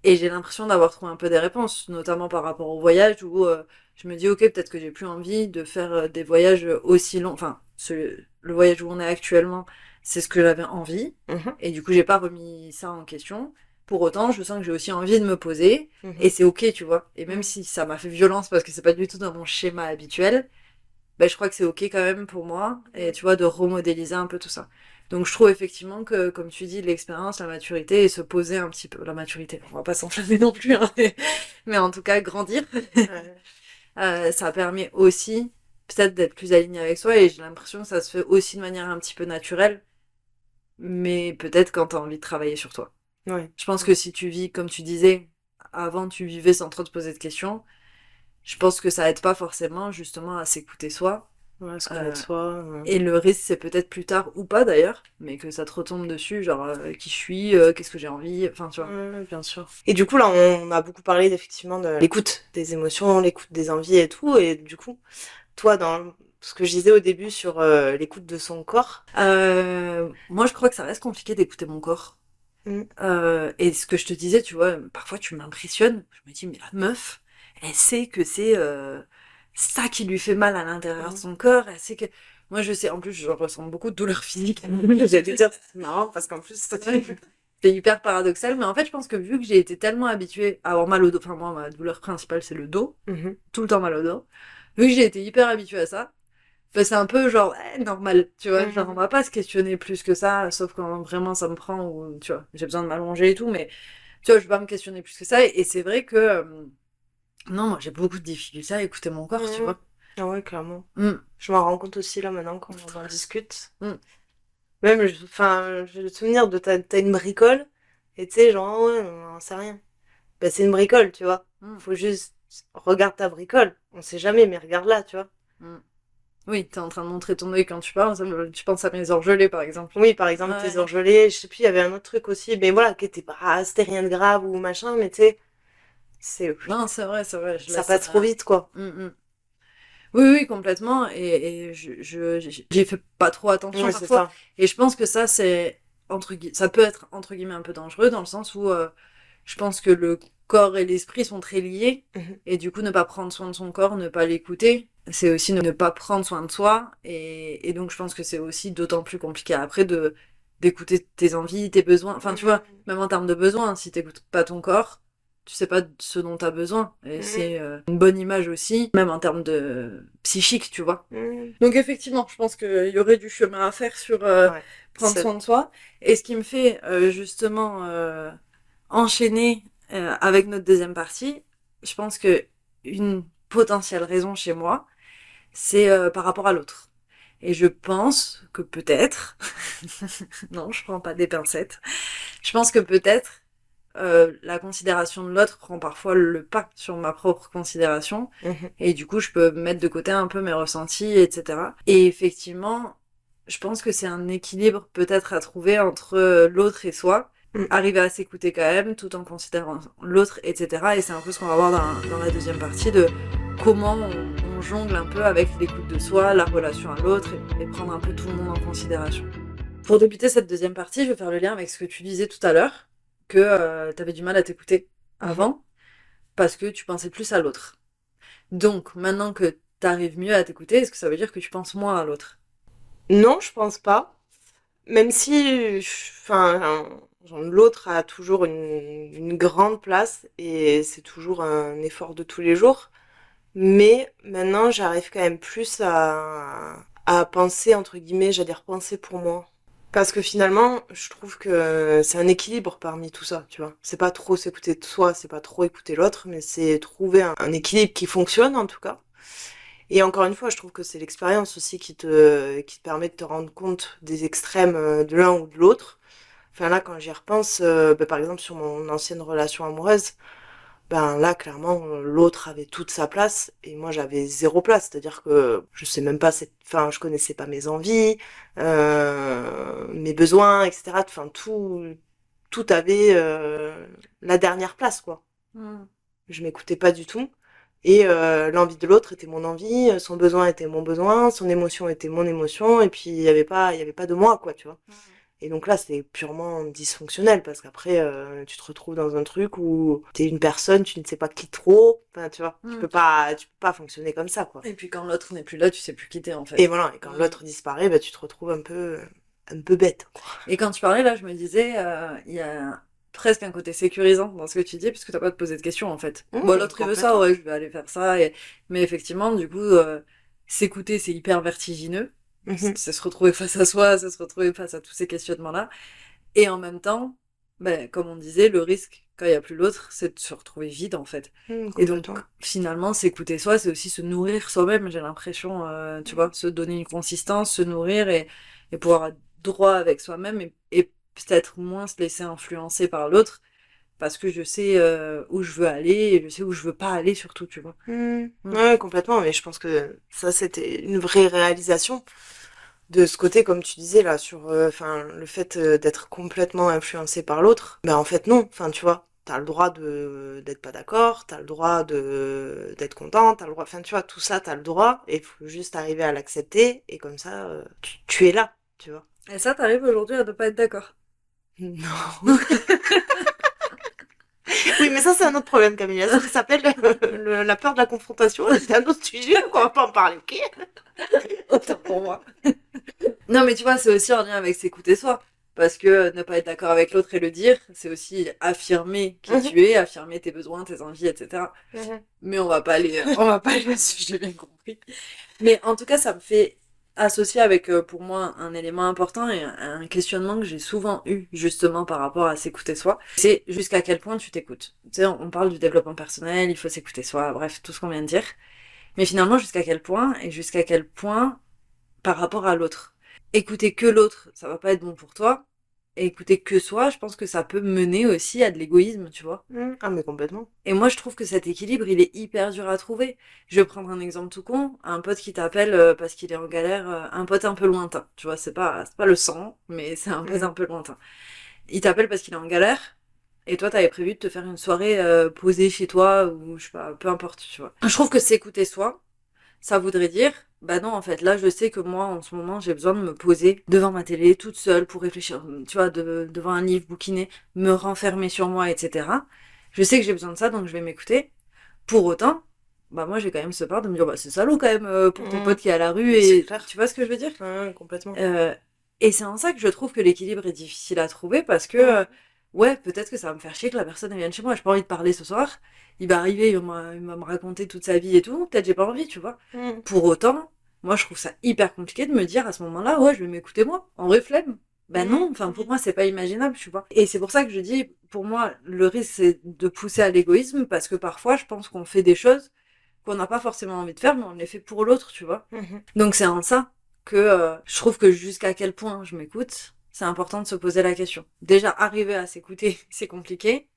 Speaker 2: Et j'ai l'impression d'avoir trouvé un peu des réponses, notamment par rapport au voyage où je me dis, ok, peut-être que j'ai plus envie de faire des voyages aussi longs. Enfin, le voyage où on est actuellement, c'est ce que j'avais envie.
Speaker 1: Mhm.
Speaker 2: Et du coup, j'ai pas remis ça en question. Pour autant, je sens que j'ai aussi envie de me poser. Et
Speaker 1: Mhm.
Speaker 2: c'est ok, tu vois. Et même
Speaker 1: Mm.
Speaker 2: si ça m'a fait violence parce que c'est pas du tout dans mon schéma habituel, ben, je crois que c'est ok quand même pour moi. Et
Speaker 1: Mm.
Speaker 2: tu vois, de remodéliser un peu tout ça. Donc je trouve effectivement que, comme tu dis, l'expérience, la maturité et se poser un petit peu, la maturité, on va pas s'enflammer non plus, hein, mais en tout cas grandir,
Speaker 1: Ouais.
Speaker 2: ça permet aussi peut-être d'être plus aligné avec soi et j'ai l'impression que ça se fait aussi de manière un petit peu naturelle, mais peut-être quand t'as envie de travailler sur toi.
Speaker 1: Ouais.
Speaker 2: Je pense
Speaker 1: Mm.
Speaker 2: que si tu vis, comme tu disais, avant tu vivais sans trop te poser de questions, je pense que ça aide pas forcément justement à s'écouter soi.
Speaker 1: Ouais, se connaître
Speaker 2: Euh,
Speaker 1: soi.
Speaker 2: Et le risque, c'est peut-être plus tard ou pas d'ailleurs, mais que ça te retombe dessus, genre qui je suis, qu'est-ce que j'ai envie, enfin tu vois.
Speaker 1: Ouais, bien sûr. Et du coup, là, on a beaucoup parlé effectivement de l'écoute des émotions, l'écoute des envies et tout. Et du coup, toi, dans ce que je disais au début sur l'écoute de son corps,
Speaker 2: Moi, je crois que ça reste compliqué d'écouter mon corps.
Speaker 1: mm,
Speaker 2: Et ce que je te disais, tu vois, parfois tu m'impressionnes. Je me dis, mais la meuf, elle sait que c'est ça qui lui fait mal à l'intérieur de
Speaker 1: mm,
Speaker 2: son corps. Elle sait que Moi, je sais, en plus, je ressens beaucoup de douleurs physiques. J'allais te dire, c'est marrant parce qu'en plus, c'est hyper paradoxal. Mais en fait, je pense que vu que j'ai été tellement habituée à avoir mal au dos, enfin, moi, ma douleur principale, c'est le dos,
Speaker 1: Mhm.
Speaker 2: tout le temps mal au dos. Vu que j'ai été hyper habituée à ça, bah, c'est un peu genre, normal, tu vois. Genre, on
Speaker 1: Mhm.
Speaker 2: va pas se questionner plus que ça, sauf quand vraiment ça me prend ou, tu vois, j'ai besoin de m'allonger et tout, mais, tu vois, je vais pas me questionner plus que ça. Et c'est vrai que, non, moi, j'ai beaucoup de difficultés à écouter mon corps, tu
Speaker 1: Mhm.
Speaker 2: vois.
Speaker 1: Ah ouais, clairement.
Speaker 2: Mm,
Speaker 1: Je m'en rends compte aussi là maintenant quand on en discute.
Speaker 2: mm,
Speaker 1: Même, enfin, j'ai le souvenir de t'as une bricole, et tu sais, genre, ah ouais, on n'en sait rien. Bah, c'est une bricole, tu vois.
Speaker 2: mm,
Speaker 1: Faut juste, regarde ta bricole. On sait jamais, mais regarde là, tu vois.
Speaker 2: mm. Oui, t'es en train de montrer ton œil quand tu parles, tu penses à mes orgelets, par exemple.
Speaker 1: Oui, par exemple, tes
Speaker 2: Ouais.
Speaker 1: orgelets, je sais plus, il y avait un autre truc aussi, mais voilà, qui était pas, c'était rien de grave ou machin, mais tu sais, c'est,
Speaker 2: Non, c'est vrai, je
Speaker 1: ça
Speaker 2: laisse.
Speaker 1: passe trop vite, quoi.
Speaker 2: Mm, mm. Oui, oui, complètement. Et j'ai fait pas trop attention
Speaker 1: Oui, c'est
Speaker 2: parfois.
Speaker 1: ça.
Speaker 2: Et je pense que ça, ça peut être entre guillemets un peu dangereux dans le sens où je pense que le corps et l'esprit sont très liés.
Speaker 1: Mhm.
Speaker 2: Et du coup, ne pas prendre soin de son corps, ne pas l'écouter, c'est aussi ne pas prendre soin de soi. Et donc, je pense que c'est aussi d'autant plus compliqué après d'écouter tes envies, tes besoins. Enfin, tu vois,
Speaker 1: Mhm.
Speaker 2: même en termes de besoins, si t'écoutes pas ton corps, tu sais pas ce dont t'as besoin. Et
Speaker 1: Mhm.
Speaker 2: c'est une bonne image aussi, même en termes de psychique, tu vois.
Speaker 1: Mhm.
Speaker 2: Donc effectivement, je pense qu'il y aurait du chemin à faire sur
Speaker 1: Ouais.
Speaker 2: prendre
Speaker 1: C'est...
Speaker 2: soin de soi. Et ce qui me fait justement enchaîner avec notre deuxième partie, je pense que une potentielle raison chez moi, c'est par rapport à l'autre. Et je pense que peut-être, non, je prends pas des pincettes, je pense que peut-être la considération de l'autre prend parfois le pas sur ma propre considération.
Speaker 1: Mhm.
Speaker 2: Et du coup, je peux mettre de côté un peu mes ressentis, etc. Et effectivement, je pense que c'est un équilibre peut-être à trouver entre l'autre et soi.
Speaker 1: Mhm.
Speaker 2: Arriver à s'écouter quand même, tout en considérant l'autre, etc. Et c'est un peu ce qu'on va voir dans la deuxième partie de comment on jongle un peu avec l'écoute de soi, la relation à l'autre, et prendre un peu tout le monde en considération. Pour débuter cette deuxième partie, je vais faire le lien avec ce que tu disais tout à l'heure, que tu avais du mal à t'écouter
Speaker 1: Mhm.
Speaker 2: avant parce que tu pensais plus à l'autre. Donc, maintenant que tu arrives mieux à t'écouter, est-ce que ça veut dire que tu penses moins à l'autre?
Speaker 1: Non, je pense pas. Même si, enfin, genre, l'autre a toujours une grande place et c'est toujours un effort de tous les jours. Mais maintenant, j'arrive quand même plus à penser, entre guillemets, j'allais dire penser pour moi. Parce que finalement, je trouve que c'est un équilibre parmi tout ça, tu vois. C'est pas trop s'écouter de soi, c'est pas trop écouter l'autre, mais c'est trouver un équilibre qui fonctionne en tout cas. Et encore une fois, je trouve que c'est l'expérience aussi qui te permet de te rendre compte des extrêmes de l'un ou de l'autre. Enfin là, quand j'y repense, bah, par exemple sur mon ancienne relation amoureuse, ben là, clairement, l'autre avait toute sa place et moi j'avais zéro place. C'est-à-dire que je sais même pas, enfin, je connaissais pas mes envies, mes besoins, etc. Enfin, tout avait la dernière place, quoi.
Speaker 2: Hmm.
Speaker 1: Je m'écoutais pas du tout. Et l'envie de l'autre était mon envie, son besoin était mon besoin, son émotion était mon émotion, et puis il y avait pas de moi, quoi, tu vois. Et donc là, c'est purement dysfonctionnel parce qu'après, tu te retrouves dans un truc où t'es une personne, tu ne sais pas qui trop. Enfin, tu vois, tu
Speaker 2: Hmm.
Speaker 1: peux pas, tu peux pas fonctionner comme ça, quoi.
Speaker 2: Et puis quand l'autre n'est plus là, tu sais plus quitter en
Speaker 1: Et
Speaker 2: fait.
Speaker 1: voilà, et quand
Speaker 2: Hmm.
Speaker 1: l'autre disparaît, bah, tu te retrouves un peu bête, quoi.
Speaker 2: Et quand tu parlais là, je me disais, il y a presque un côté sécurisant dans ce que tu dis, puisque t'as pas à te poser de questions en fait. Bon, l'autre il veut ça,
Speaker 1: Complètement.
Speaker 2: ouais, je vais aller faire ça. Mais effectivement, du coup, s'écouter, c'est hyper vertigineux.
Speaker 1: Mhm.
Speaker 2: C'est se retrouver face à soi, c'est se retrouver face à tous ces questionnements-là. Et en même temps, ben, comme on disait, le risque, quand il n'y a plus l'autre, c'est de se retrouver vide, en fait. Et donc,
Speaker 1: Complètement.
Speaker 2: finalement, s'écouter soi, c'est aussi se nourrir soi-même, j'ai l'impression, tu vois, se donner une consistance, se nourrir et pouvoir être droit avec soi-même et peut-être moins se laisser influencer par l'autre, parce que je sais où je veux aller et je sais où je veux pas aller, surtout, tu vois. Mm.
Speaker 1: Ouais, complètement. Mais je pense que ça, c'était une vraie réalisation de ce côté, comme tu disais là, sur, enfin, le fait d'être complètement influencé par l'autre. Ben en fait non. Enfin, tu vois, t'as le droit de d'être pas d'accord, t'as le droit de d'être content, t'as le droit. Enfin, tu vois, tout ça, t'as le droit. Et il faut juste arriver à l'accepter. Et comme ça, tu es là, tu vois.
Speaker 2: Et ça, t'arrives aujourd'hui à ne pas être d'accord.
Speaker 1: Non. Oui, mais ça c'est un autre problème, Camilla. Ça s'appelle la peur de la confrontation. C'est un autre sujet, donc on va pas en parler, ok?
Speaker 2: Autant pour moi. Non, mais tu vois, c'est aussi en lien avec s'écouter soi. Parce que ne pas être d'accord avec l'autre et le dire, c'est aussi affirmer qui
Speaker 1: Mhm,
Speaker 2: tu es, affirmer tes besoins, tes envies, etc.
Speaker 1: mhm,
Speaker 2: Mais on va pas aller là-dessus, j'ai bien compris. Mais en tout cas, ça me fait associer avec, pour moi, un élément important et un questionnement que j'ai souvent eu, justement, par rapport à s'écouter soi. C'est jusqu'à quel point tu t'écoutes. Tu sais, on parle du développement personnel, il faut s'écouter soi, bref, tout ce qu'on vient de dire. Mais finalement, jusqu'à quel point et jusqu'à quel point par rapport à l'autre. Écouter que l'autre, ça va pas être bon pour toi. Et écouter que soi, je pense que ça peut mener aussi à de l'égoïsme, tu vois.
Speaker 1: mhm. Ah, mais complètement.
Speaker 2: Et moi, je trouve que cet équilibre, il est hyper dur à trouver. Je vais prendre un exemple tout con, un pote qui t'appelle parce qu'il est en galère, un pote un peu lointain, tu vois, c'est pas le sang, mais c'est un pote
Speaker 1: Mhm,
Speaker 2: un peu lointain. Il t'appelle parce qu'il est en galère, et toi, t'avais prévu de te faire une soirée posée chez toi, ou je sais pas, peu importe, tu vois. Je trouve que s'écouter soi, ça voudrait dire, bah non, en fait, là, je sais que moi, en ce moment, j'ai besoin de me poser devant ma télé, toute seule, pour réfléchir, tu vois, devant un livre, bouquiner, me renfermer sur moi, etc. Je sais que j'ai besoin de ça, donc je vais m'écouter. Pour autant, bah moi, j'ai quand même ce part de me dire, bah c'est salaud quand même pour ton
Speaker 1: mhm.
Speaker 2: pote qui est à la rue,
Speaker 1: C'est
Speaker 2: et
Speaker 1: clair.
Speaker 2: tu vois ce que je veux dire?
Speaker 1: Ouais, complètement.
Speaker 2: Euh, et c'est en ça que je trouve que l'équilibre est difficile à trouver parce que,
Speaker 1: Mhm,
Speaker 2: ouais, peut-être que ça va me faire chier que la personne elle vienne chez moi. J'ai pas envie de parler ce soir. Il va arriver, il va me raconter toute sa vie et tout. Peut-être j'ai pas envie, tu vois.
Speaker 1: mhm,
Speaker 2: Pour autant, moi je trouve ça hyper compliqué de me dire à ce moment-là, ouais, je vais m'écouter moi, en vrai flemme. Ben
Speaker 1: mhm,
Speaker 2: non, enfin pour moi c'est pas imaginable, tu vois. Et c'est pour ça que je dis, pour moi, le risque c'est de pousser à l'égoïsme parce que parfois je pense qu'on fait des choses qu'on n'a pas forcément envie de faire, mais on les fait pour l'autre, tu vois.
Speaker 1: mhm.
Speaker 2: Donc c'est en ça que je trouve que jusqu'à quel point je m'écoute, c'est important de se poser la question. Déjà, arriver à s'écouter, c'est compliqué,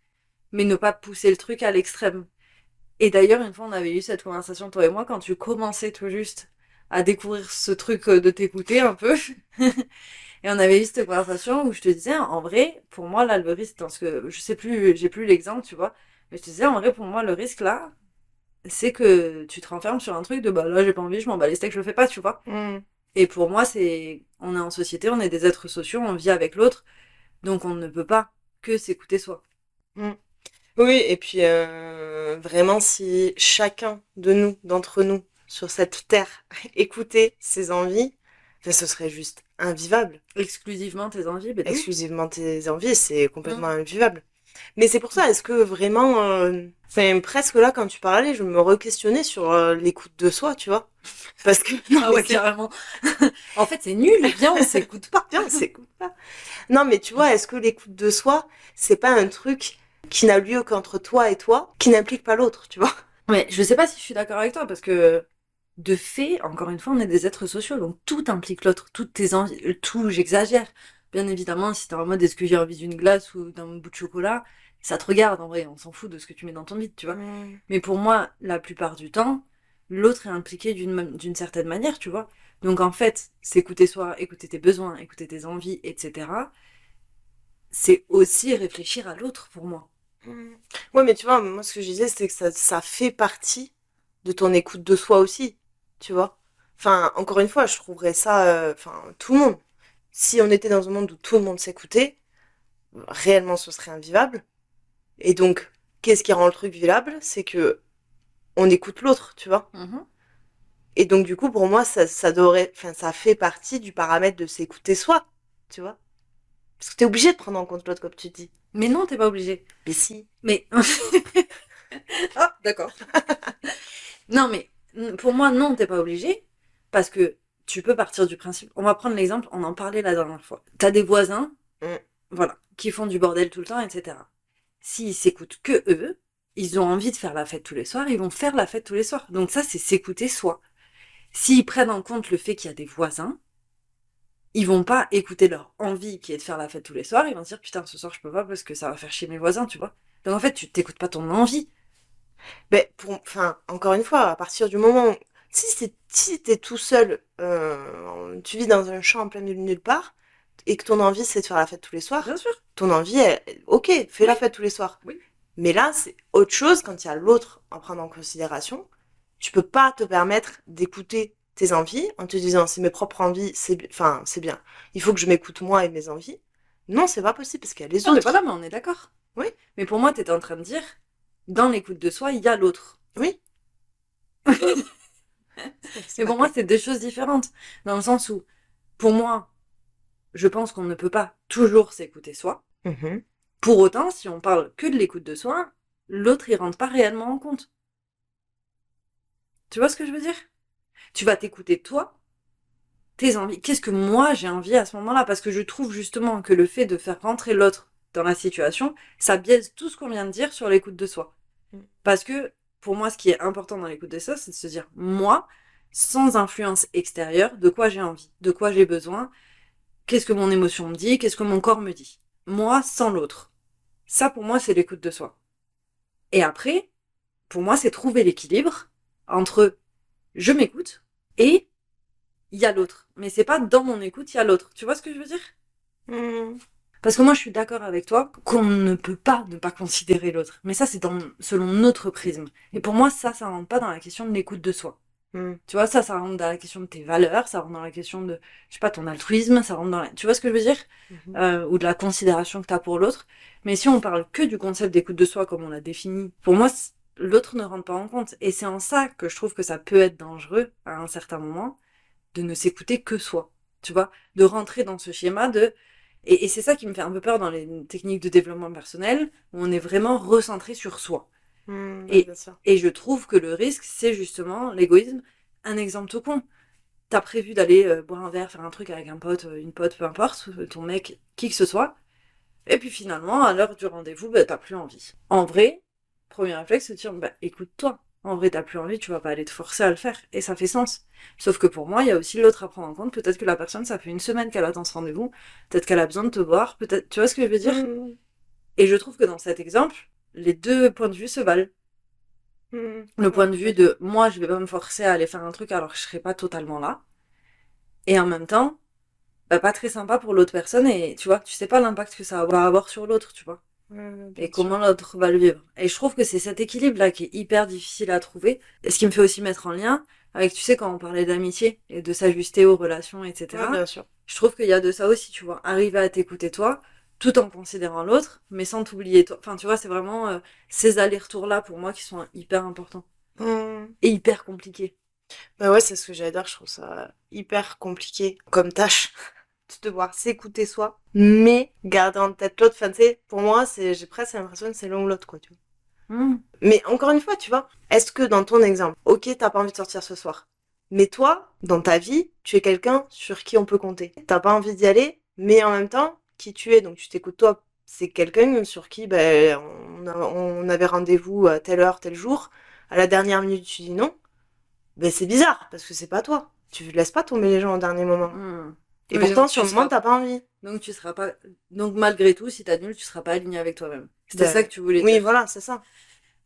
Speaker 2: mais ne pas pousser le truc à l'extrême. Et d'ailleurs, une fois, on avait eu cette conversation, toi et moi, quand tu commençais tout juste à découvrir ce truc de t'écouter un peu. Et on avait eu cette conversation où je te disais, en vrai, pour moi, là, le risque, parce que je sais plus, j'ai plus l'exemple, tu vois, mais je te disais, en vrai, pour moi, le risque, là, c'est que tu te renfermes sur un truc de, bah là, j'ai pas envie, je m'en bats les steaks, je le fais pas, tu vois.
Speaker 1: Mhm.
Speaker 2: Et pour moi, on est en société, on est des êtres sociaux, on vit avec l'autre, donc on ne peut pas que s'écouter soi.
Speaker 1: Mhm. Oui, et puis vraiment, si chacun de nous, d'entre nous, sur cette terre, écoutait ses envies, ben, ce serait juste invivable.
Speaker 2: Exclusivement tes envies, ben de ouf.
Speaker 1: Exclusivement tes envies, c'est complètement
Speaker 2: Mm.
Speaker 1: invivable. Mais c'est pour ça, est-ce que vraiment, enfin, presque là, quand tu parlais, je me re-questionnais sur l'écoute de soi, tu vois? Parce que, non,
Speaker 2: Ah
Speaker 1: mais
Speaker 2: ouais,
Speaker 1: c'est
Speaker 2: carrément. En fait, c'est nul, viens, on s'écoute pas.
Speaker 1: bien, on s'écoute pas. Non, mais tu vois, est-ce que l'écoute de soi, c'est pas un truc qui n'a lieu qu'entre toi et toi, qui n'implique pas l'autre, tu vois?
Speaker 2: Ouais, je sais pas si je suis d'accord avec toi, parce que de fait, encore une fois, on est des êtres sociaux, donc tout implique l'autre, toutes tes envies, tout, j'exagère. Bien évidemment, si t'es en mode est-ce que j'ai envie d'une glace ou d'un bout de chocolat, ça te regarde en vrai, on s'en fout de ce que tu mets dans ton vide, tu vois.
Speaker 1: Mm.
Speaker 2: Mais pour moi, la plupart du temps, l'autre est impliqué d'une certaine manière, tu vois. Donc en fait, s'écouter soi, écouter tes besoins, écouter tes envies, etc., c'est aussi réfléchir à l'autre pour moi.
Speaker 1: Mm. Ouais, mais tu vois, moi, ce que je disais, c'est que ça fait partie de ton écoute de soi aussi, tu vois. Enfin, encore une fois, je trouverais ça, enfin, tout le monde. Si on était dans un monde où tout le monde s'écoutait, réellement, ce serait invivable. Et donc, qu'est-ce qui rend le truc vivable? C'est que on écoute l'autre, tu vois.
Speaker 2: Mhm.
Speaker 1: Et donc, du coup, pour moi, ça devrait, enfin, ça fait partie du paramètre de s'écouter soi, tu vois. Parce que t'es obligé de prendre en compte l'autre, comme tu dis.
Speaker 2: Mais non, t'es pas obligé.
Speaker 1: Mais si.
Speaker 2: Mais... Ah, d'accord. Non, mais pour moi, non, t'es pas obligé. Parce que tu peux partir du principe. On va prendre l'exemple, on en parlait la dernière fois. T'as des voisins,
Speaker 1: Mm.
Speaker 2: voilà, qui font du bordel tout le temps, etc. S'ils s'écoutent que eux, ils ont envie de faire la fête tous les soirs, ils vont faire la fête tous les soirs. Donc ça, c'est s'écouter soi. S'ils prennent en compte le fait qu'il y a des voisins, ils vont pas écouter leur envie qui est de faire la fête tous les soirs, ils vont se dire putain, ce soir je peux pas parce que ça va faire chier mes voisins, tu vois. Donc en fait, tu t'écoutes pas ton envie.
Speaker 1: Ben, enfin, encore une fois, à partir du moment où, si t'es tout seul, tu vis dans un champ en plein milieu de nulle part, et que ton envie c'est de faire la fête tous les soirs,
Speaker 2: Bien sûr.
Speaker 1: ton envie, ok, fais
Speaker 2: Oui.
Speaker 1: la fête tous les soirs.
Speaker 2: Oui.
Speaker 1: Mais là, c'est autre chose quand il y a l'autre à prendre en considération. Tu peux pas te permettre d'écouter tes envies en te disant c'est mes propres envies, enfin, c'est bien. Il faut que je m'écoute moi et mes envies. Non, c'est pas possible parce qu'il y a les
Speaker 2: Ah mais voilà,
Speaker 1: autres.
Speaker 2: mais on est d'accord.
Speaker 1: Oui.
Speaker 2: Mais pour moi, t'étais en train de dire, dans l'écoute de soi, il y a l'autre.
Speaker 1: Oui.
Speaker 2: Mais pour moi, c'est deux choses différentes. Dans le sens où, pour moi, je pense qu'on ne peut pas toujours s'écouter soi.
Speaker 1: Mhm.
Speaker 2: Pour autant, si on parle que de l'écoute de soi, l'autre, il rentre pas réellement en compte. Tu vois ce que je veux dire? Tu vas t'écouter toi, tes envies. Qu'est-ce que moi j'ai envie à ce moment-là? Parce que je trouve justement que le fait de faire rentrer l'autre dans la situation, ça biaise tout ce qu'on vient de dire sur l'écoute de soi.
Speaker 1: Mm.
Speaker 2: Parce que pour moi, ce qui est important dans l'écoute de soi, c'est de se dire, moi, sans influence extérieure, de quoi j'ai envie, de quoi j'ai besoin, qu'est-ce que mon émotion me dit, qu'est-ce que mon corps me dit. Moi, sans l'autre. Ça, pour moi, c'est l'écoute de soi. Et après, pour moi, c'est trouver l'équilibre entre je m'écoute et il y a l'autre. Mais c'est pas dans mon écoute, il y a l'autre. Tu vois ce que je veux dire?
Speaker 1: Mm.
Speaker 2: Parce que moi, je suis d'accord avec toi qu'on ne peut pas ne pas considérer l'autre. Mais ça, c'est selon notre prisme. Et pour moi, ça rentre pas dans la question de l'écoute de soi.
Speaker 1: Mm.
Speaker 2: Tu vois, ça rentre dans la question de tes valeurs, ça rentre dans la question de, je sais pas, ton altruisme, ça rentre dans tu vois ce que je veux dire?
Speaker 1: Mhm.
Speaker 2: Ou de la considération que t'as pour l'autre. Mais si on parle que du concept d'écoute de soi comme on l'a défini, pour moi, l'autre ne rentre pas en compte. Et c'est en ça que je trouve que ça peut être dangereux, à un certain moment, de ne s'écouter que soi. Tu vois? De rentrer dans ce schéma de, et c'est ça qui me fait un peu peur dans les techniques de développement personnel, où on est vraiment recentré sur soi.
Speaker 1: Ouais,
Speaker 2: Et,
Speaker 1: bien sûr.
Speaker 2: et je trouve que le risque, c'est justement l'égoïsme. Un exemple tout con. T'as prévu d'aller boire un verre, faire un truc avec un pote, une pote, peu importe, ton mec, qui que ce soit. Et puis finalement, à l'heure du rendez-vous, bah, t'as plus envie. En vrai, premier réflexe, c'est de dire, bah, écoute-toi. En vrai, t'as plus envie, tu vas pas aller te forcer à le faire. Et ça fait sens. Sauf que pour moi, il y a aussi l'autre à prendre en compte. Peut-être que la personne, ça fait une semaine qu'elle attend ce rendez-vous. Peut-être qu'elle a besoin de te voir. Peut-être, tu vois ce que je veux dire?
Speaker 1: Mm.
Speaker 2: Et je trouve que dans cet exemple, les deux points de vue se valent.
Speaker 1: Mm.
Speaker 2: Le
Speaker 1: Ouais,
Speaker 2: point de vue
Speaker 1: complètement.
Speaker 2: de moi, je vais pas me forcer à aller faire un truc alors que je serai pas totalement là. Et en même temps, bah, pas très sympa pour l'autre personne et tu vois, tu sais pas l'impact que ça va avoir sur l'autre, tu vois.
Speaker 1: Ouais, bien
Speaker 2: Et
Speaker 1: sûr.
Speaker 2: comment l'autre va le vivre. Et je trouve que c'est cet équilibre-là qui est hyper difficile à trouver. Et ce qui me fait aussi mettre en lien avec, tu sais, quand on parlait d'amitié et de s'ajuster aux relations,
Speaker 1: Ouais,
Speaker 2: etc.
Speaker 1: bien sûr.
Speaker 2: Je trouve qu'il y a de ça aussi, tu vois. Arriver à t'écouter toi, tout en considérant l'autre, mais sans t'oublier toi. Enfin, tu vois, c'est vraiment ces allers-retours-là pour moi qui sont hyper importants.
Speaker 1: Mm.
Speaker 2: Et hyper compliqués.
Speaker 1: Bah ouais, c'est ce que j'allais dire. Je trouve ça hyper compliqué comme tâche de devoir s'écouter soi, mais garder en tête l'autre. Enfin, tu sais, pour moi, j'ai presque l'impression que c'est l'un ou l'autre, quoi, tu vois.
Speaker 2: Mmh.
Speaker 1: Mais encore une fois, tu vois, est-ce que dans ton exemple, ok, t'as pas envie de sortir ce soir, mais toi, dans ta vie, tu es quelqu'un sur qui on peut compter. T'as pas envie d'y aller, mais en même temps, qui tu es, donc tu t'écoutes toi, c'est quelqu'un sur qui ben, on avait rendez-vous à telle heure, tel jour. À la dernière minute, tu dis non. Ben c'est bizarre, parce que c'est pas toi. Tu laisses pas tomber les gens au dernier moment.
Speaker 2: Mmh.
Speaker 1: Et
Speaker 2: Oui,
Speaker 1: pourtant,
Speaker 2: donc
Speaker 1: sur
Speaker 2: tu
Speaker 1: le moment,
Speaker 2: seras
Speaker 1: t'as pas envie.
Speaker 2: Donc tu seras pas. Donc malgré tout, si t'annules, tu seras pas aligné avec toi-même. C'était ça
Speaker 1: Ben,
Speaker 2: que tu voulais
Speaker 1: oui,
Speaker 2: dire.
Speaker 1: voilà, c'est ça.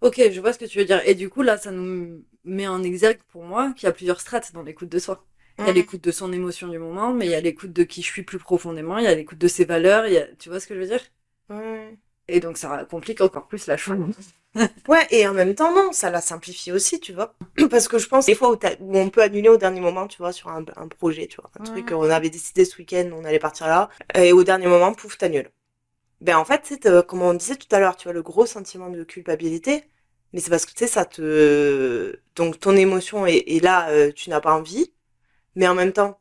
Speaker 2: Ok, je vois ce que tu veux dire. Et du coup, là, ça nous met en exergue pour moi qu'il y a plusieurs strates dans l'écoute de soi. Il y a
Speaker 1: Mm.
Speaker 2: l'écoute de son émotion du moment, mais il y a l'écoute de qui je suis plus profondément, il y a l'écoute de ses valeurs, tu vois ce que je veux dire?
Speaker 1: Ouais.
Speaker 2: Et donc ça complique encore plus la chose.
Speaker 1: Ouais, et en même temps, non, ça la simplifie aussi, tu vois. Parce que je pense des fois où on peut annuler au dernier moment, tu vois, sur un projet, tu vois. Un truc, on avait décidé ce week-end, on allait partir là, et au dernier moment, pouf, t'annules. Ben en fait, c'est comme on disait tout à l'heure, tu vois, le gros sentiment de culpabilité, mais c'est parce que, tu sais, ça te... Donc ton émotion est là, tu n'as pas envie, mais en même temps,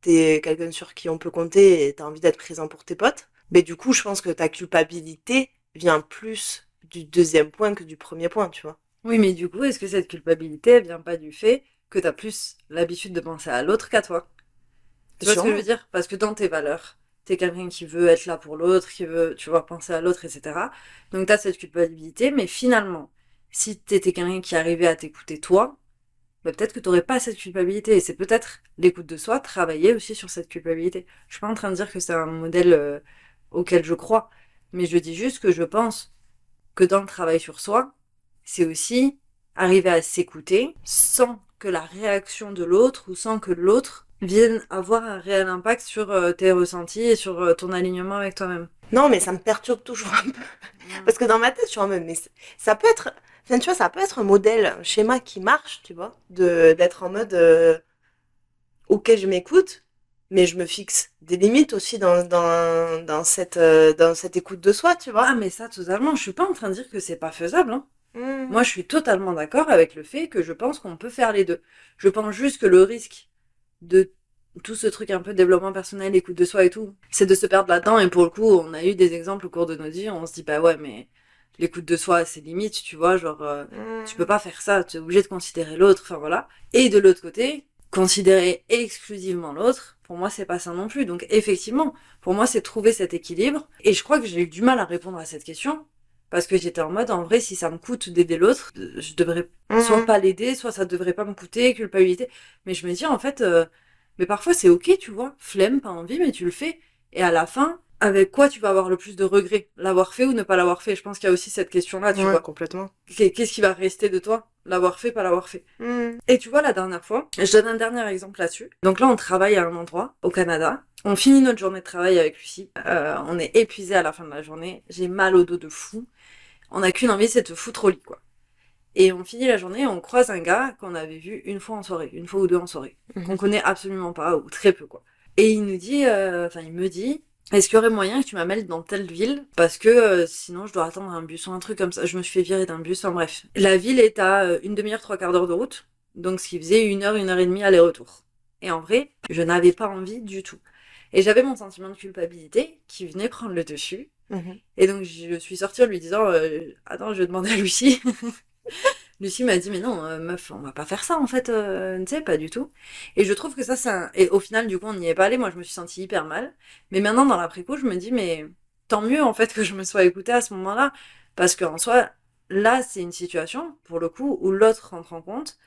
Speaker 1: t'es quelqu'un sur qui on peut compter et t'as envie d'être présent pour tes potes. Mais du coup, je pense que ta culpabilité vient plus du deuxième point que du premier point, tu vois.
Speaker 2: Oui, mais du coup, est-ce que cette culpabilité, elle vient pas du fait que t'as plus l'habitude de penser à l'autre qu'à toi? Tu vois ce que je veux
Speaker 1: Sûrement.
Speaker 2: dire? Parce que dans tes valeurs, t'es quelqu'un qui veut être là pour l'autre, qui veut, tu vois, penser à l'autre, etc. Donc t'as cette culpabilité, mais finalement, si t'étais quelqu'un qui arrivait à t'écouter toi, bah, peut-être que t'aurais pas cette culpabilité. Et c'est peut-être l'écoute de soi, travailler aussi sur cette culpabilité. Je suis pas en train de dire que c'est un modèle auquel je crois, mais je dis juste que je pense que dans le travail sur soi, c'est aussi arriver à s'écouter sans que la réaction de l'autre ou sans que l'autre vienne avoir un réel impact sur tes ressentis et sur ton alignement avec toi-même.
Speaker 1: Non, mais ça me perturbe toujours un peu.
Speaker 2: Mm.
Speaker 1: Parce que dans ma tête, je suis en mode, mais ça peut être... Enfin, tu vois, ça peut être un modèle, un schéma qui marche, tu vois, d'être en mode, ok, je m'écoute, mais je me fixe des limites aussi dans cette écoute de soi, tu
Speaker 2: Ah
Speaker 1: vois.
Speaker 2: mais ça totalement, je suis pas en train de dire que c'est pas faisable, hein. Moi, je suis totalement d'accord avec le fait que je pense qu'on peut faire les deux. Je pense juste que le risque de tout ce truc un peu développement personnel, écoute de soi et tout, c'est de se perdre là-dedans. Et pour le coup, on a eu des exemples au cours de nos vies, on se dit, bah ouais, mais l'écoute de soi, c'est limite, tu vois, genre, tu peux pas faire ça, tu es obligé de considérer l'autre, enfin voilà. Et de l'autre côté, considérer exclusivement l'autre, pour moi, c'est pas ça non plus. Donc, effectivement, pour moi, c'est trouver cet équilibre. Et je crois que j'ai eu du mal à répondre à cette question. Parce que j'étais en mode, en vrai, si ça me coûte d'aider l'autre, je devrais soit pas l'aider, soit ça devrait pas me coûter, culpabilité. Mais je me dis, en fait, mais parfois c'est ok, tu vois, flemme, pas envie, mais tu le fais. Et à la fin, avec quoi tu vas avoir le plus de regrets? L'avoir fait ou ne pas l'avoir fait? Je pense qu'il y a aussi cette question-là, tu
Speaker 1: Ouais,
Speaker 2: vois.
Speaker 1: complètement.
Speaker 2: Qu'est-ce qui va rester de toi? L'avoir fait, pas l'avoir fait. Et tu vois, la dernière fois, je donne un dernier exemple là-dessus. Donc là, on travaille à un endroit, au Canada. On finit notre journée de travail avec Lucie. On est épuisé à la fin de la journée. J'ai mal au dos de fou. On n'a qu'une envie, c'est de te foutre au lit, quoi. Et on finit la journée, on croise un gars qu'on avait vu une fois en soirée, une fois ou deux en soirée, qu'on connaît absolument pas, ou très peu, quoi. Et il nous dit, il me dit, est-ce qu'il y aurait moyen que tu m'amènes dans telle ville? Parce que sinon je dois attendre un bus ou un truc comme ça. Je me suis fait virer d'un bus, enfin bref. La ville est à une demi-heure, trois quarts d'heure de route, donc ce qui faisait une heure et demie aller-retour. Et en vrai, je n'avais pas envie du tout. Et j'avais mon sentiment de culpabilité qui venait prendre le dessus. Et donc je suis sortie en lui disant attends, je vais demander à Lucie. Lucie m'a dit mais non meuf, on va pas faire ça en fait, tu sais, pas du tout. Et je trouve que ça c'est un... Et au final du coup on n'y est pas allé, moi je me suis sentie hyper mal. Mais maintenant dans l'après-coup je me dis mais tant mieux en fait que je me sois écoutée à ce moment-là. Parce qu'en soi, là c'est une situation, pour le coup, où l'autre rentre en compte,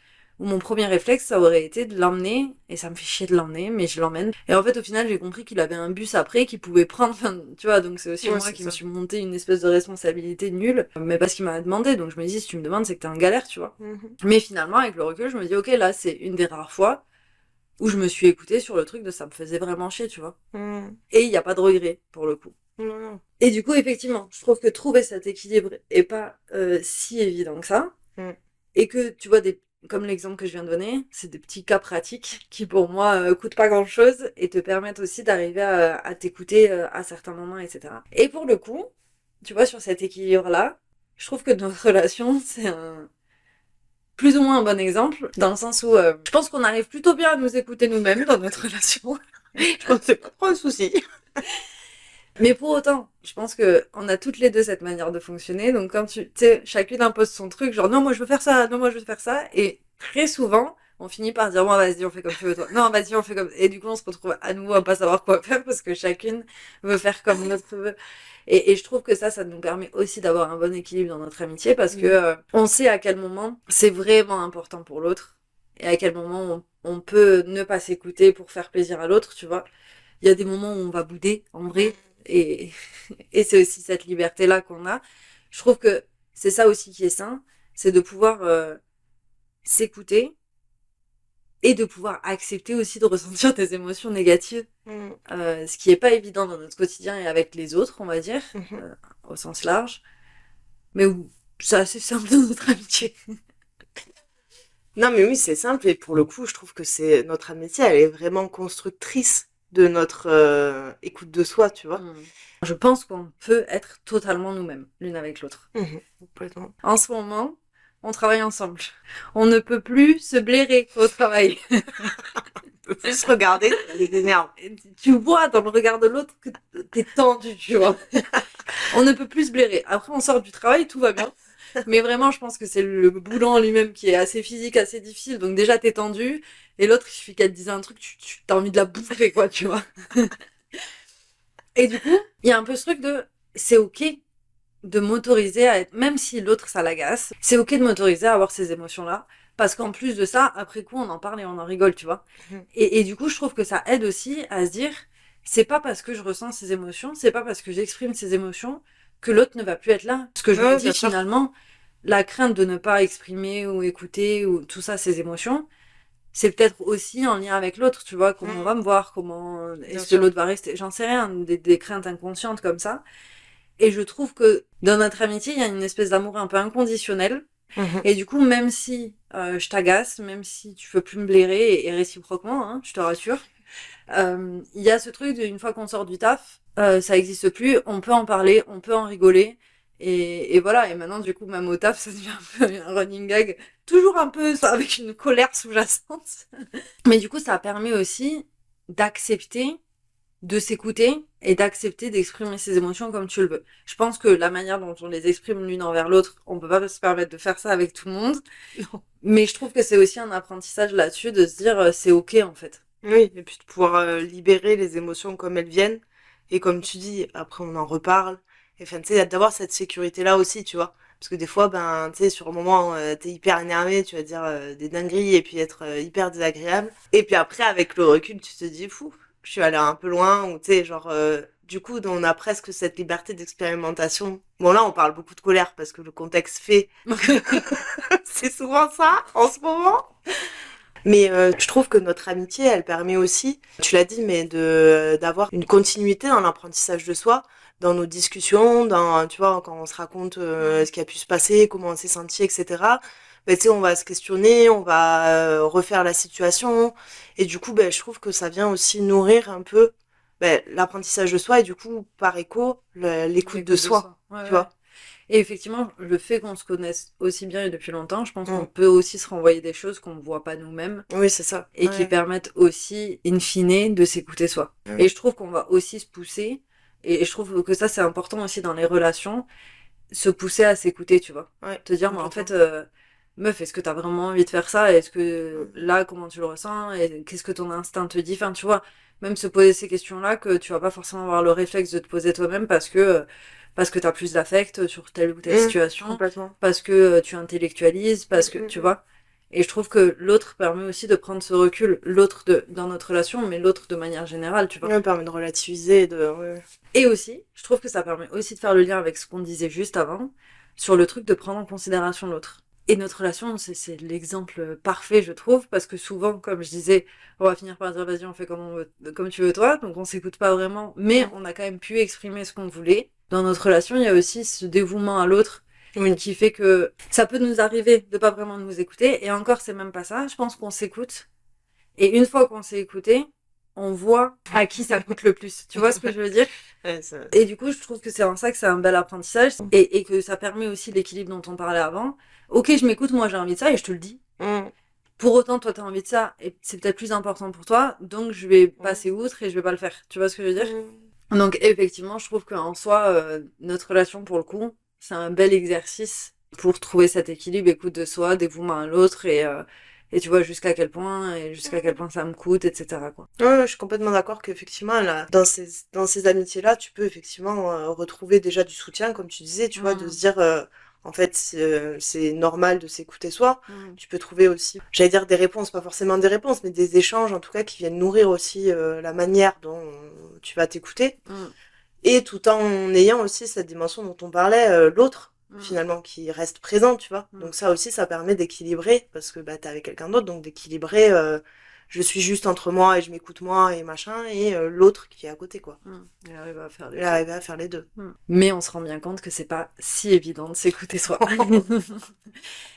Speaker 2: où mon premier réflexe ça aurait été de l'emmener, et ça me fait chier de l'emmener, mais je l'emmène. Et en fait au final j'ai compris qu'il avait un bus après, qu'il pouvait prendre, enfin, tu vois, donc c'est aussi
Speaker 1: Ouais,
Speaker 2: moi
Speaker 1: c'est
Speaker 2: qui me
Speaker 1: ça.
Speaker 2: suis monté une espèce de responsabilité nulle, mais parce qu'il m'a demandé, donc je me dis si tu me demandes c'est que t'es en galère, tu vois. Mais finalement avec le recul je me dis ok là c'est une des rares fois où je me suis écoutée sur le truc de ça me faisait vraiment chier, tu vois. Et il n'y a pas de regret pour le coup.
Speaker 1: Non, non.
Speaker 2: Et du coup, effectivement, je trouve que trouver cet équilibre est pas si évident que ça. Et que, tu vois, comme l'exemple que je viens de donner, c'est des petits cas pratiques qui, pour moi, coûtent pas grand-chose et te permettent aussi d'arriver à t'écouter à certains moments, etc. Et pour le coup, tu vois, sur cet équilibre-là, je trouve que notre relation, c'est un plus ou moins un bon exemple, dans le sens où je pense qu'on arrive plutôt bien à nous écouter nous-mêmes dans notre relation.
Speaker 1: Je pense que c'est pas trop un souci.
Speaker 2: Mais pour autant, je pense que on a toutes les deux cette manière de fonctionner. Donc quand tu sais, chacune impose son truc, genre non moi je veux faire ça, non moi je veux faire ça, et très souvent on finit par dire bon vas-y on fait comme tu veux toi, non vas-y on fait comme, et du coup on se retrouve à nouveau à pas savoir quoi faire parce que chacune veut faire comme l'autre veut. Et je trouve que ça nous permet aussi d'avoir un bon équilibre dans notre amitié parce que on sait à quel moment c'est vraiment important pour l'autre et à quel moment on peut ne pas s'écouter pour faire plaisir à l'autre, tu vois. Il y a des moments où on va bouder, en vrai, et, et c'est aussi cette liberté-là qu'on a. Je trouve que c'est ça aussi qui est sain, c'est de pouvoir s'écouter et de pouvoir accepter aussi de ressentir des émotions négatives, ce qui est pas évident dans notre quotidien et avec les autres, on va dire, au sens large, mais où c'est assez simple dans notre amitié.
Speaker 1: Non, mais oui, c'est simple. Et pour le coup, je trouve que c'est notre amitié, elle est vraiment constructrice de notre écoute de soi, tu vois.
Speaker 2: Je pense qu'on peut être totalement nous-mêmes, l'une avec l'autre.
Speaker 1: Complètement.
Speaker 2: En ce moment, on travaille ensemble. On ne peut plus se blairer au travail.
Speaker 1: On peut plus se regarder, ça les énerve.
Speaker 2: Tu vois dans le regard de l'autre que t'es tendu, tu vois. On ne peut plus se blairer. Après, on sort du travail, tout va bien. Mais vraiment, je pense que c'est le boulot en lui-même qui est assez physique, assez difficile. Donc déjà, t'es tendu. Et l'autre, il suffit qu'elle te dise un truc, tu t'as envie de la bouffer, quoi, tu vois. Et du coup, il y a un peu ce truc de, c'est ok de m'autoriser à être, même si l'autre ça l'agace, c'est ok de m'autoriser à avoir ces émotions-là, parce qu'en plus de ça, après coup, on en parle et on en rigole, tu vois. Et du coup, je trouve que ça aide aussi à se dire, c'est pas parce que je ressens ces émotions, c'est pas parce que j'exprime ces émotions que l'autre ne va plus être là. Parce que je me dis finalement, la crainte de ne pas exprimer ou écouter ou tout ça, ces émotions, c'est peut-être aussi en lien avec l'autre, tu vois, comment on va me voir, comment est-ce que l'autre va rester, j'en sais rien, des craintes inconscientes comme ça. Et je trouve que dans notre amitié, il y a une espèce d'amour un peu inconditionnel. Et du coup, même si je t'agace, même si tu veux plus me blairer, et réciproquement, hein, je te rassure, il y a ce truc d'une fois qu'on sort du taf, ça existe plus, on peut en parler, on peut en rigoler, Et voilà, et maintenant, du coup, même au taf, ça devient un peu un running gag, toujours un peu avec une colère sous-jacente. Mais du coup, ça permet aussi d'accepter de s'écouter et d'accepter d'exprimer ses émotions comme tu le veux. Je pense que la manière dont on les exprime l'une envers l'autre, on peut pas se permettre de faire ça avec tout le monde.
Speaker 1: Non.
Speaker 2: Mais je trouve que c'est aussi un apprentissage là-dessus de se dire c'est ok en fait.
Speaker 1: Oui, et puis de pouvoir libérer les émotions comme elles viennent. Et comme tu dis, après on en reparle. Et enfin, tu sais, d'avoir cette sécurité-là aussi, tu vois. Parce que des fois, ben, tu sais, sur le moment, t'es hyper énervé, tu vas dire des dingueries et puis être hyper désagréable. Et puis après, avec le recul, tu te dis, fou, je suis allée un peu loin, ou tu sais, genre, du coup, on a presque cette liberté d'expérimentation. Bon, là, on parle beaucoup de colère parce que le contexte fait que c'est souvent ça en ce moment. Mais je trouve que notre amitié, elle permet aussi, tu l'as dit, mais de d'avoir une continuité dans l'apprentissage de soi, dans nos discussions, dans, tu vois, quand on se raconte ce qui a pu se passer, comment on s'est senti, etc. Ben, tu sais, on va se questionner, on va refaire la situation, et du coup, ben, je trouve que ça vient aussi nourrir un peu ben, l'apprentissage de soi, et du coup, par écho, l'écoute de
Speaker 2: L'écoute de
Speaker 1: soi,
Speaker 2: soi. Ouais,
Speaker 1: tu
Speaker 2: ouais.
Speaker 1: vois.
Speaker 2: Et effectivement, le fait qu'on se connaisse aussi bien et depuis longtemps, je pense qu'on
Speaker 1: Mm.
Speaker 2: peut aussi se renvoyer des choses qu'on ne voit pas nous-mêmes
Speaker 1: Oui, c'est ça.
Speaker 2: et qui
Speaker 1: Ouais.
Speaker 2: permettent aussi, in fine, de s'écouter soi.
Speaker 1: Mm.
Speaker 2: Et je trouve qu'on va aussi se pousser, et je trouve que ça c'est important aussi dans les relations, se pousser à s'écouter, tu vois.
Speaker 1: Ouais,
Speaker 2: Te dire, mais en
Speaker 1: complètement.
Speaker 2: fait, meuf, est-ce que t'as vraiment envie de faire ça? Est-ce que
Speaker 1: Mm.
Speaker 2: là, comment tu le ressens? Et qu'est-ce que ton instinct te dit? Enfin, tu vois, même se poser ces questions-là que tu vas pas forcément avoir le réflexe de te poser toi-même parce que t'as plus d'affect sur telle ou telle
Speaker 1: Mm.
Speaker 2: situation,
Speaker 1: Complètement.
Speaker 2: parce que tu intellectualises,
Speaker 1: Mm,
Speaker 2: parce que,
Speaker 1: mm,
Speaker 2: tu
Speaker 1: mm.
Speaker 2: vois. Et je trouve que l'autre permet aussi de prendre ce recul, l'autre dans notre relation, mais l'autre de manière générale, tu vois.
Speaker 1: Ouais, permet de relativiser, de... Ouais.
Speaker 2: Et aussi, je trouve que ça permet aussi de faire le lien avec ce qu'on disait juste avant, sur le truc de prendre en considération l'autre. Et notre relation, c'est l'exemple parfait, je trouve, parce que souvent, comme je disais, on va finir par dire vas-y, on fait comme tu veux toi, donc on s'écoute pas vraiment, mais
Speaker 1: Mm.
Speaker 2: on a quand même pu exprimer ce qu'on voulait. Dans notre relation, il y a aussi ce dévouement à l'autre
Speaker 1: Oui.
Speaker 2: qui fait que ça peut nous arriver de pas vraiment nous écouter, et encore, c'est même pas ça, je pense qu'on s'écoute, et une fois qu'on s'est écouté, on voit à qui ça coûte le plus. Tu vois ce que je veux dire?
Speaker 1: Ouais, ça...
Speaker 2: Et du coup, je trouve que c'est en ça que c'est un bel apprentissage et que ça permet aussi l'équilibre dont on parlait avant. Ok, je m'écoute, moi j'ai envie de ça et je te le dis.
Speaker 1: Mm.
Speaker 2: Pour autant, toi t'as envie de ça et c'est peut-être plus important pour toi, donc je vais
Speaker 1: Mm.
Speaker 2: passer outre et je vais pas le faire. Tu vois ce que je veux dire?
Speaker 1: Mm.
Speaker 2: Donc effectivement, je trouve qu'en soi, notre relation pour le coup, c'est un bel exercice pour trouver cet équilibre, écoute de soi, dévouement à l'autre et tu vois jusqu'à quel point et jusqu'à quel point ça me coûte, etc. quoi.
Speaker 1: Ouais, je suis complètement d'accord qu'effectivement, là, dans ces amitiés-là, tu peux effectivement retrouver déjà du soutien, comme tu disais, tu vois, de se
Speaker 2: Mm.
Speaker 1: dire, en fait, c'est normal de s'écouter soi.
Speaker 2: Mm.
Speaker 1: Tu peux trouver aussi, j'allais dire des réponses, pas forcément des réponses, mais des échanges, en tout cas, qui viennent nourrir aussi la manière dont tu vas t'écouter.
Speaker 2: Mm.
Speaker 1: Et tout en ayant aussi cette dimension dont on parlait, l'autre,
Speaker 2: Mm.
Speaker 1: finalement, qui reste présent, tu vois.
Speaker 2: Mm.
Speaker 1: Donc ça aussi, ça permet d'équilibrer, parce que bah, t'es avec quelqu'un d'autre, donc d'équilibrer, je suis juste entre moi et je m'écoute moi et machin, et l'autre qui est à côté, quoi.
Speaker 2: Et arriver à faire les
Speaker 1: Et
Speaker 2: deux.
Speaker 1: arriver à faire les deux.
Speaker 2: Mais on se rend bien compte que c'est pas si évident de s'écouter soi.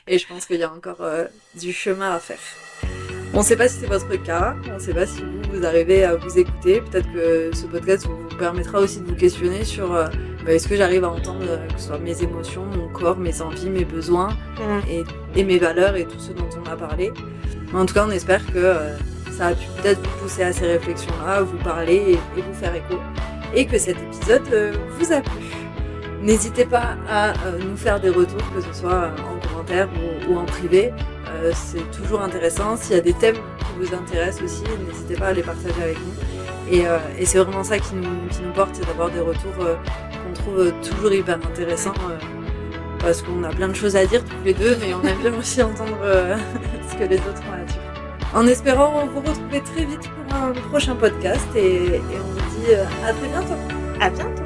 Speaker 2: Et je pense qu'il y a encore du chemin à faire. On ne sait pas si c'est votre cas, on ne sait pas si vous arrivez à vous écouter. Peut-être que ce podcast vous permettra aussi de vous questionner sur est-ce que j'arrive à entendre que ce soit mes émotions, mon corps, mes envies, mes besoins et mes valeurs et tout ce dont on a parlé. Mais en tout cas, on espère que ça a pu peut-être vous pousser à ces réflexions-là, vous parler et vous faire écho. Et que cet épisode vous a plu. N'hésitez pas à nous faire des retours, que ce soit en commentaire ou en privé. C'est toujours intéressant. S'il y a des thèmes qui vous intéressent aussi, n'hésitez pas à les partager avec nous. Et c'est vraiment ça qui nous porte, c'est d'avoir des retours qu'on trouve toujours hyper intéressants. Parce qu'on a plein de choses à dire tous les deux, mais on aime bien aussi entendre ce que les autres ont à dire. En espérant vous retrouver très vite pour un prochain podcast et on vous dit à très bientôt.
Speaker 1: À bientôt.